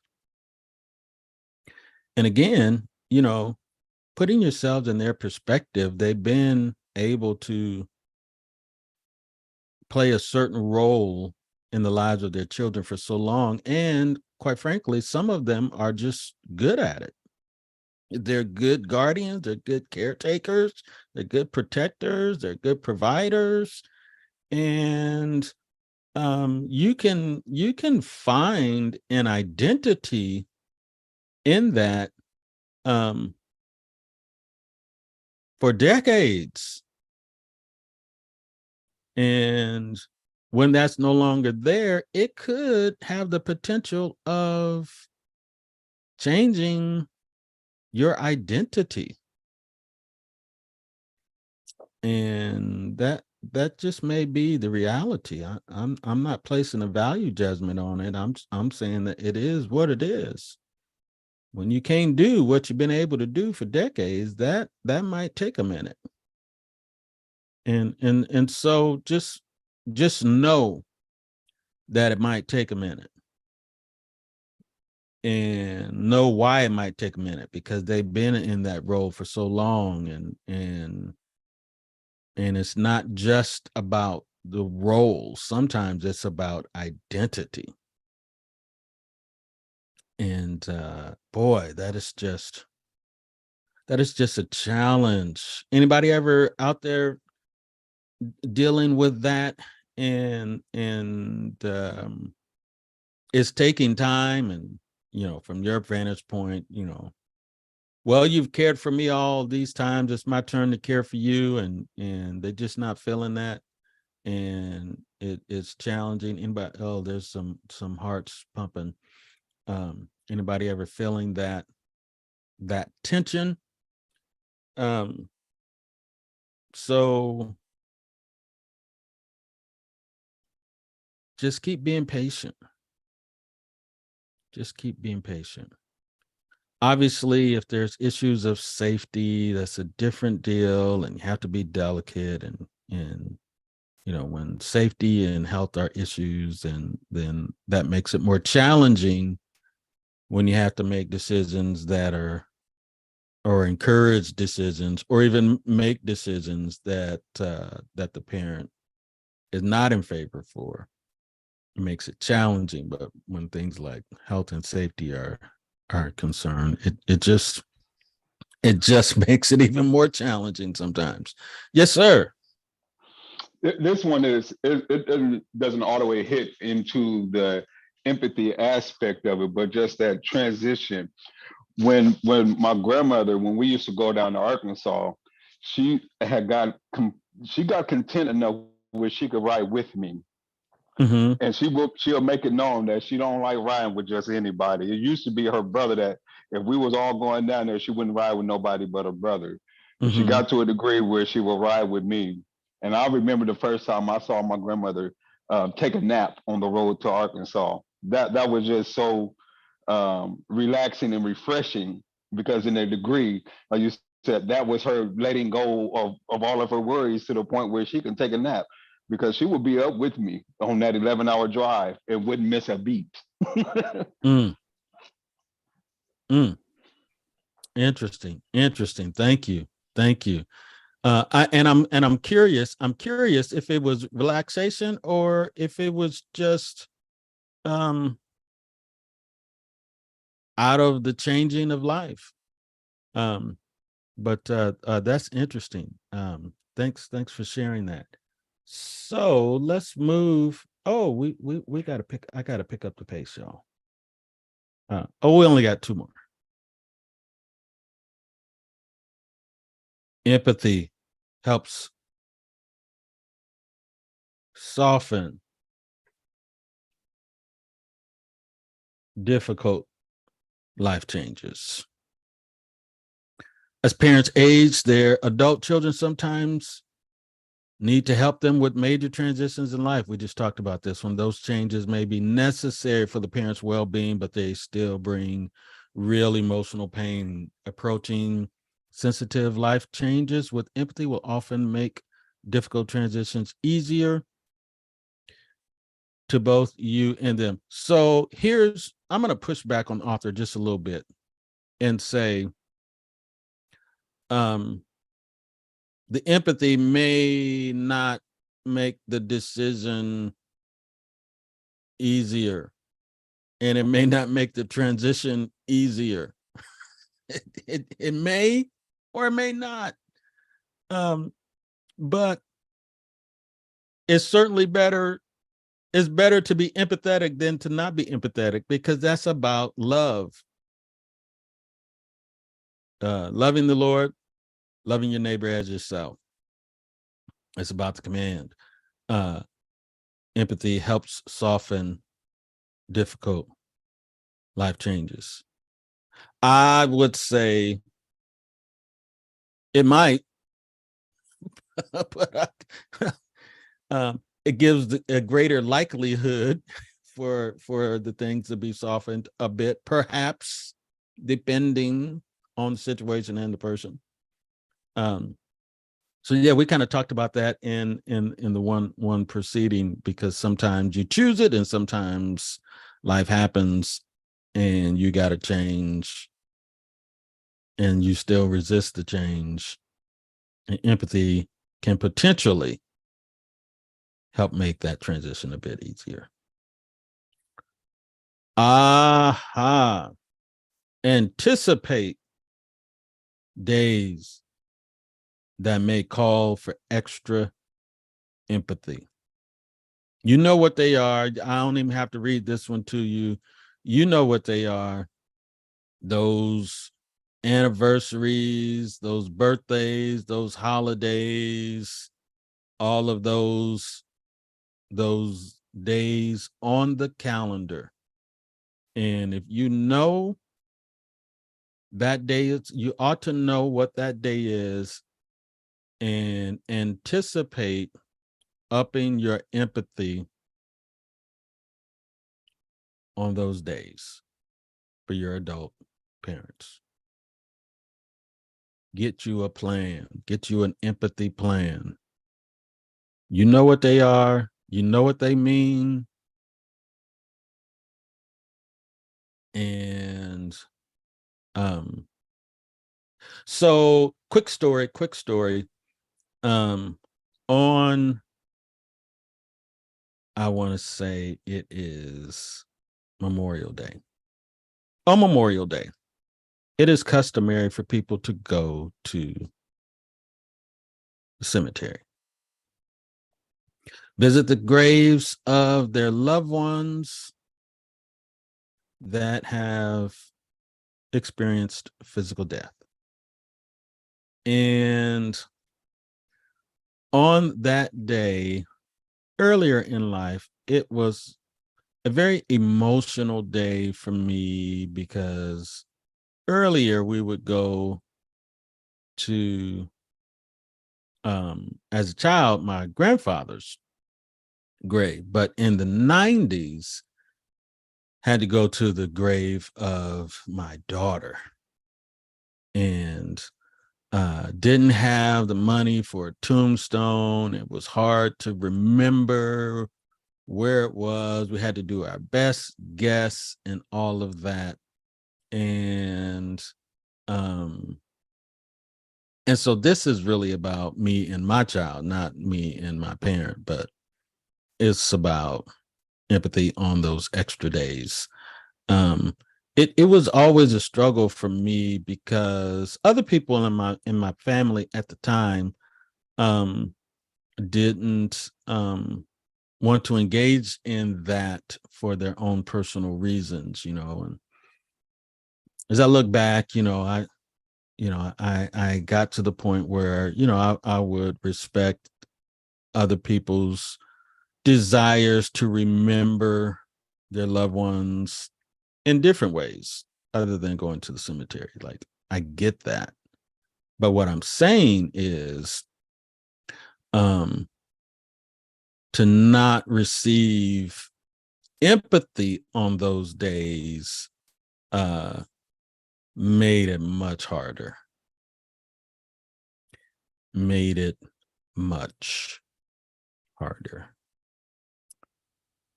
And again, you know, putting yourselves in their perspective, they've been able to play a certain role in the lives of their children for so long. And quite frankly, some of them are just good at it. They're good guardians, they're good caretakers, they're good protectors, they're good providers. And you can find an identity in that for decades. And when that's no longer there, it could have the potential of changing your identity. And that just may be the reality. I'm not placing a value judgment on it. I'm saying that it is what it is. When you can't do what you've been able to do for decades, that might take a minute. And so just know that it might take a minute, and know why it might take a minute, because they've been in that role for so long. And it's not just about the role. Sometimes it's about identity. And boy, that is just a challenge. Anybody ever out there dealing with that? And it's taking time. And from your vantage point, well, you've cared for me all these times, it's my turn to care for you. And they're just not feeling that. And it's challenging. Anybody? Oh, there's some hearts pumping. Anybody ever feeling that tension? So just keep being patient. Just keep being patient. Obviously, if there's issues of safety, that's a different deal, and you have to be delicate. And when safety and health are issues, and then that makes it more challenging when you have to make decisions that are, or encourage decisions, or even make decisions that the parent is not in favor for. It makes it challenging. But when things like health and safety are concerned, it just makes it even more challenging sometimes. Yes, sir. This one doesn't all the way hit into the empathy aspect of it, but just that transition. When my grandmother, when we used to go down to Arkansas, she had got content enough where she could ride with me. Mm-hmm. And she'll make it known that she don't like riding with just anybody. It used to be her brother that if we was all going down there, she wouldn't ride with nobody but her brother. But she Mm-hmm. got to a degree where she would ride with me. And I remember the first time I saw my grandmother take a nap on the road to Arkansas. That was just so relaxing and refreshing, because in a degree, like you said, that was her letting go of all of her worries to the point where she can take a nap, because she would be up with me on that 11-hour drive and wouldn't miss a beat. Mm. Mm. Interesting. Thank you. I'm curious. I'm curious if it was relaxation, or if it was just out of the changing of life. But that's interesting. Thanks for sharing that. So let's move. Oh, we gotta pick. I gotta pick up the pace, y'all. We only got two more. Empathy helps soften difficult life changes. As parents age their adult children, sometimes need to help them with major transitions in life. We just talked about this one. Those changes may be necessary for the parent's well-being, but they still bring real emotional pain. Approaching sensitive life changes with empathy will often make difficult transitions easier to both you and them. So I'm going to push back on the author just a little bit and say, the empathy may not make the decision easier, and it may not make the transition easier. It may or it may not. But it's certainly better. It's better to be empathetic than to not be empathetic, because that's about love. Loving the Lord, loving your neighbor as yourself. It's about the command. Empathy helps soften difficult life changes. I would say it might, but it gives a greater likelihood for the things to be softened a bit, perhaps, depending on the situation and the person. So yeah, we kind of talked about that in the one proceeding, because sometimes you choose it and sometimes life happens and you got to change and you still resist the change. And empathy can potentially help make that transition a bit easier. Aha. Anticipate days that may call for extra empathy. You know what they are. I don't even have to read this one to you. You know what they are. Those anniversaries, those birthdays, those holidays, all of those days on the calendar. And if you know that day is, you ought to know what that day is and anticipate upping your empathy on those days for your adult parents. Get you a plan, get you an empathy plan. You know what they are, you know what they mean. And so quick story. On, I want to say it is Memorial Day. On Memorial Day, it is customary for people to go to the cemetery, visit the graves of their loved ones that have experienced physical death. And on that day, earlier in life, it was a very emotional day for me, because earlier we would go to, as a child, my grandfather's grave, but in the 90s, had to go to the grave of my daughter, and didn't have the money for a tombstone. It was hard to remember where it was. We had to do our best guess and all of that. And so this is really about me and my child, not me and my parent, but it's about empathy on those extra days. It was always a struggle for me, because other people in my family at the time didn't want to engage in that for their own personal reasons, and as I look back, I got to the point where, I would respect other people's desires to remember their loved ones in different ways other than going to the cemetery. Like, I get that. But what I'm saying is, to not receive empathy on those days made it much harder. Made it much harder.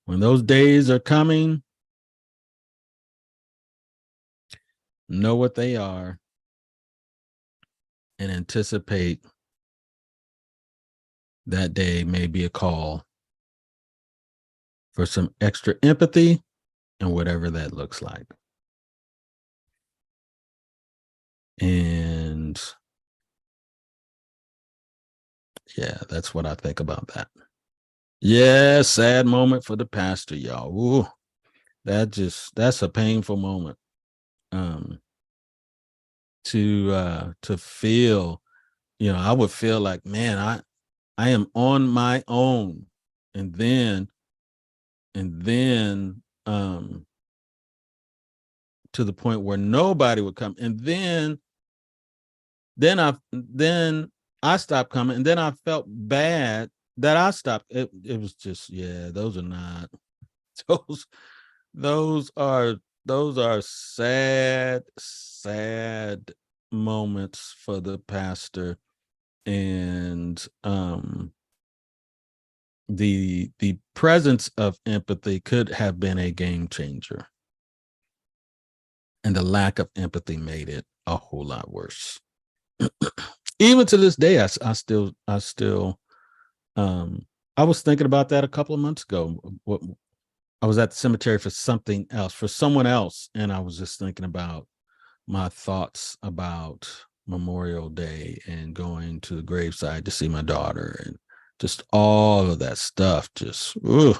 When those days are coming, know what they are and anticipate that day may be a call for some extra empathy and whatever that looks like. And yeah, that's what I think about that. Yeah, sad moment for the pastor, y'all. Ooh, that's a painful moment. To feel, I would feel like, man, I am on my own. And then to the point where nobody would come. And then I stopped coming, and then I felt bad that I stopped. It was just, yeah, those are not those those are sad, sad moments for the pastor. And the presence of empathy could have been a game changer, and the lack of empathy made it a whole lot worse. Even to this day, I still I was thinking about that a couple of months ago. I was at the cemetery for something else, for someone else, and I was just thinking about my thoughts about Memorial Day and going to the graveside to see my daughter, and just all of that stuff. Just, ooh,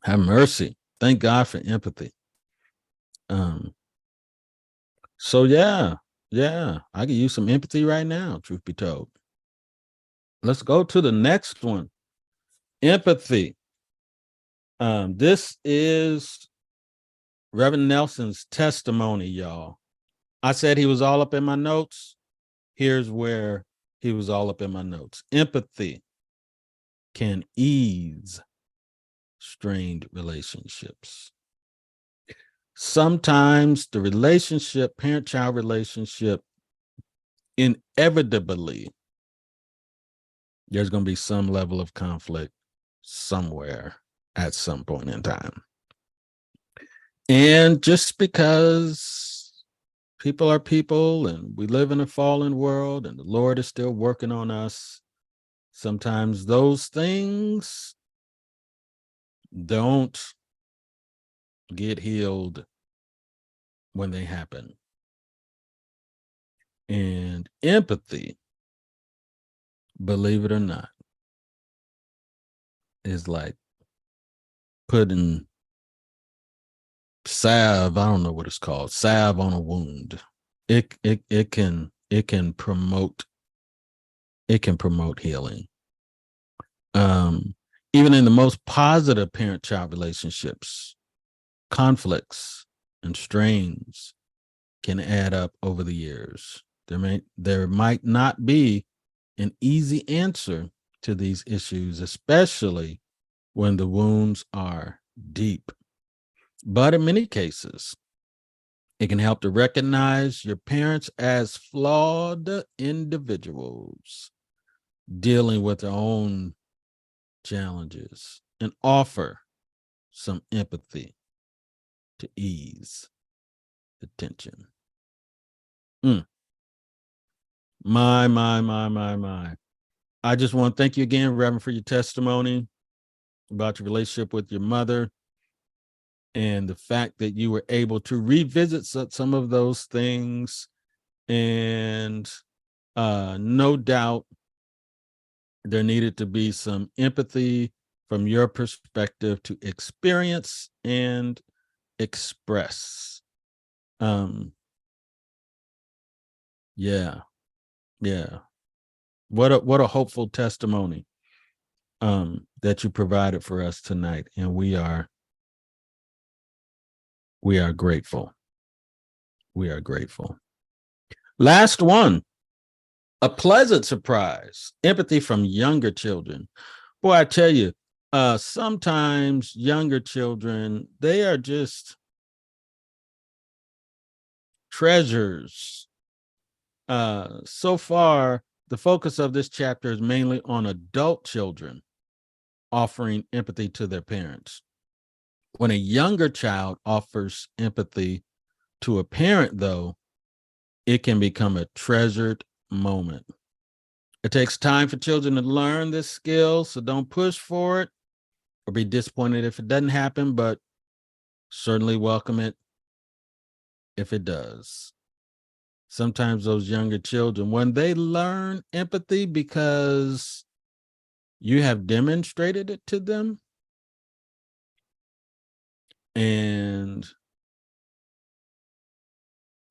have mercy. Thank God for empathy. So yeah, I could use some empathy right now, truth be told. Let's go to the next one. Empathy. This is Reverend Nelson's testimony, y'all. I said he was all up in my notes. Here's where he was all up in my notes. Empathy can ease strained relationships. Sometimes the relationship, parent-child relationship, inevitably, there's going to be some level of conflict somewhere at some point in time. And just because people are people and we live in a fallen world and the Lord is still working on us, sometimes those things don't get healed when they happen. And empathy, believe it or not, is like putting salve, I don't know what it's called, salve on a wound. It can promote healing. Even in the most positive parent-child relationships, conflicts and strains can add up over the years. There might not be an easy answer to these issues, especially when the wounds are deep. But in many cases, it can help to recognize your parents as flawed individuals dealing with their own challenges and offer some empathy to ease the tension. My. I just want to thank you again, Reverend, for your testimony about your relationship with your mother and the fact that you were able to revisit some of those things. And no doubt there needed to be some empathy from your perspective to experience and express. Yeah. What a hopeful testimony that you provided for us tonight, and we are grateful. We are grateful. Last one, a pleasant surprise, empathy from younger children. Boy, I tell you, sometimes younger children, they are just treasures. So far, the focus of this chapter is mainly on adult children offering empathy to their parents. When a younger child offers empathy to a parent, though, it can become a treasured moment. It takes time for children to learn this skill, so don't push for it. or be disappointed if it doesn't happen, but certainly welcome it if it does. Sometimes those younger children, when they learn empathy because you have demonstrated it to them, and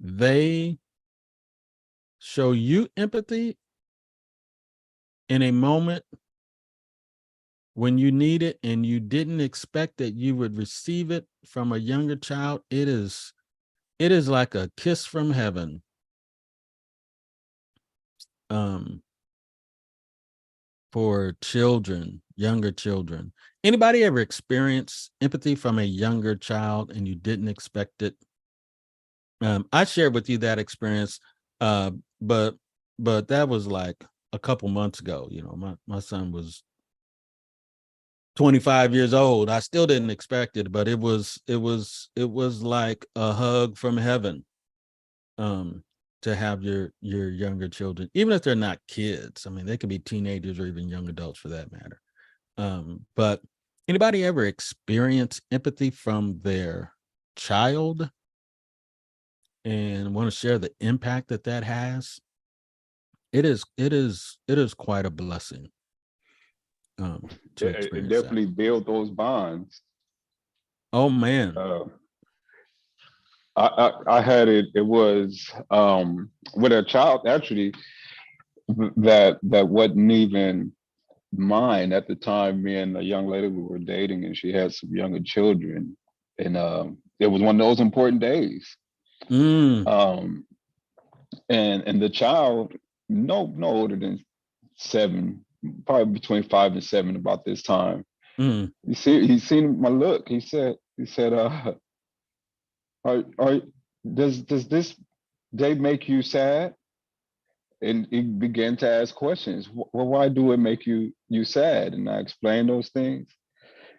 they show you empathy in a moment when you need it and you didn't expect that you would receive it from a younger child, it is like a kiss from heaven. For children, younger children. Anybody ever experience empathy from a younger child and you didn't expect it? I shared with you that experience, but that was like a couple months ago. You know, my son was 25 years old. I still didn't expect it, but it was like a hug from heaven. To have your younger children, even if they're not kids. I mean, they could be teenagers or even young adults for that matter. But anybody ever experience empathy from their child and want to share the impact that that has? It is quite a blessing to It experience that. definitely build those bonds. Oh man. Uh, I had it. It was with a child actually that wasn't even mine at the time. Me and a young lady we were dating, and she had some younger children, and it was one of those important days. Mm, Um, and the child, no older than 7, probably between 5 and 7, about this time. mm. He seen my look. He said, are does this day make you sad? And he began to ask questions. Well, why do it make you sad? And I explained those things.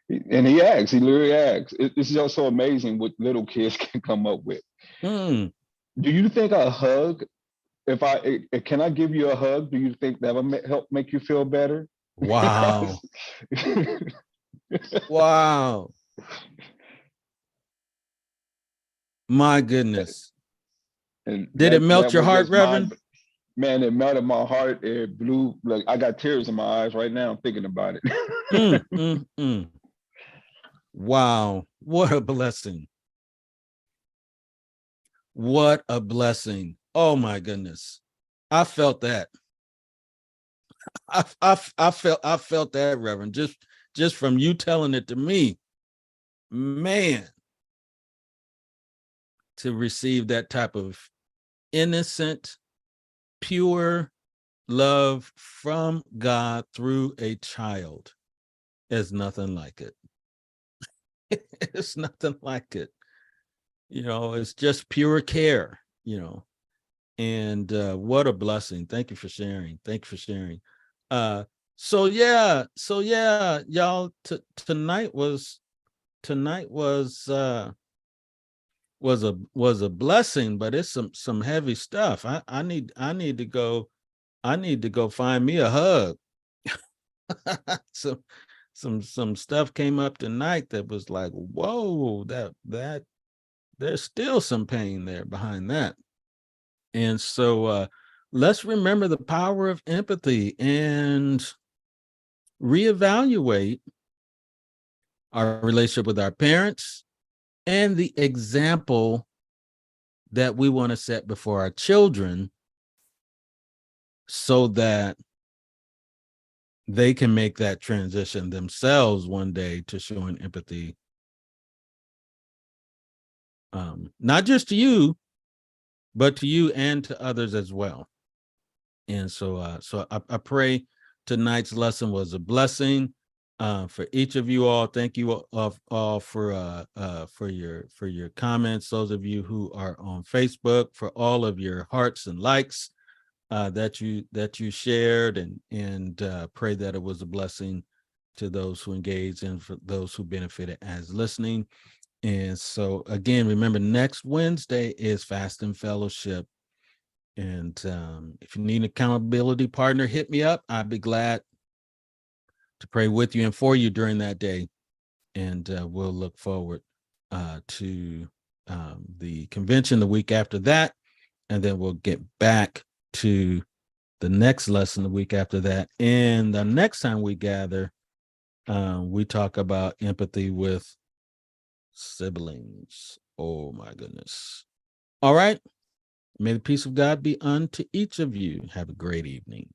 And he literally asks. It's just so amazing what little kids can come up with. Mm. Do you think a hug, if can I give you a hug? Do you think that will help make you feel better? Wow. Wow. My goodness. And Did it melt that your was heart, just Reverend? man, it melted my heart. It blew, like I got tears in my eyes right now. I'm thinking about Mm, it. mm, mm. Wow. What a blessing. What a blessing. Oh my goodness. I felt that. I felt that, Reverend, just from you telling it to me. Man, to receive that type of innocent, pure love from God through a child is nothing like it. It's nothing like it. You know, it's just pure care, you know. And what a blessing. Thank you for sharing. Thank you for sharing. Uh so yeah, y'all, tonight was a blessing, but it's some heavy stuff. I need to go find me a hug. Some stuff came up tonight that was like, whoa, that there's still some pain there behind that. And so let's remember the power of empathy and reevaluate our relationship with our parents and the example that we want to set before our children so that they can make that transition themselves one day to showing empathy, not just to you, but to you and to others as well. And so, I pray tonight's lesson was a blessing for each of you all. Thank you all for your comments. Those of you who are on Facebook, for all of your hearts and likes that you shared, and pray that it was a blessing to those who engaged and for those who benefited as listening. And so again, remember, next Wednesday is Fast and Fellowship. And if you need an accountability partner, hit me up. I'd be glad to pray with you and for you during that day. and we'll look forward to the convention the week after that, and then we'll get back to the next lesson the week after that. And the next time we gather, we talk about empathy with siblings. Oh my goodness. All right. May the peace of God be unto each of you. Have a great evening.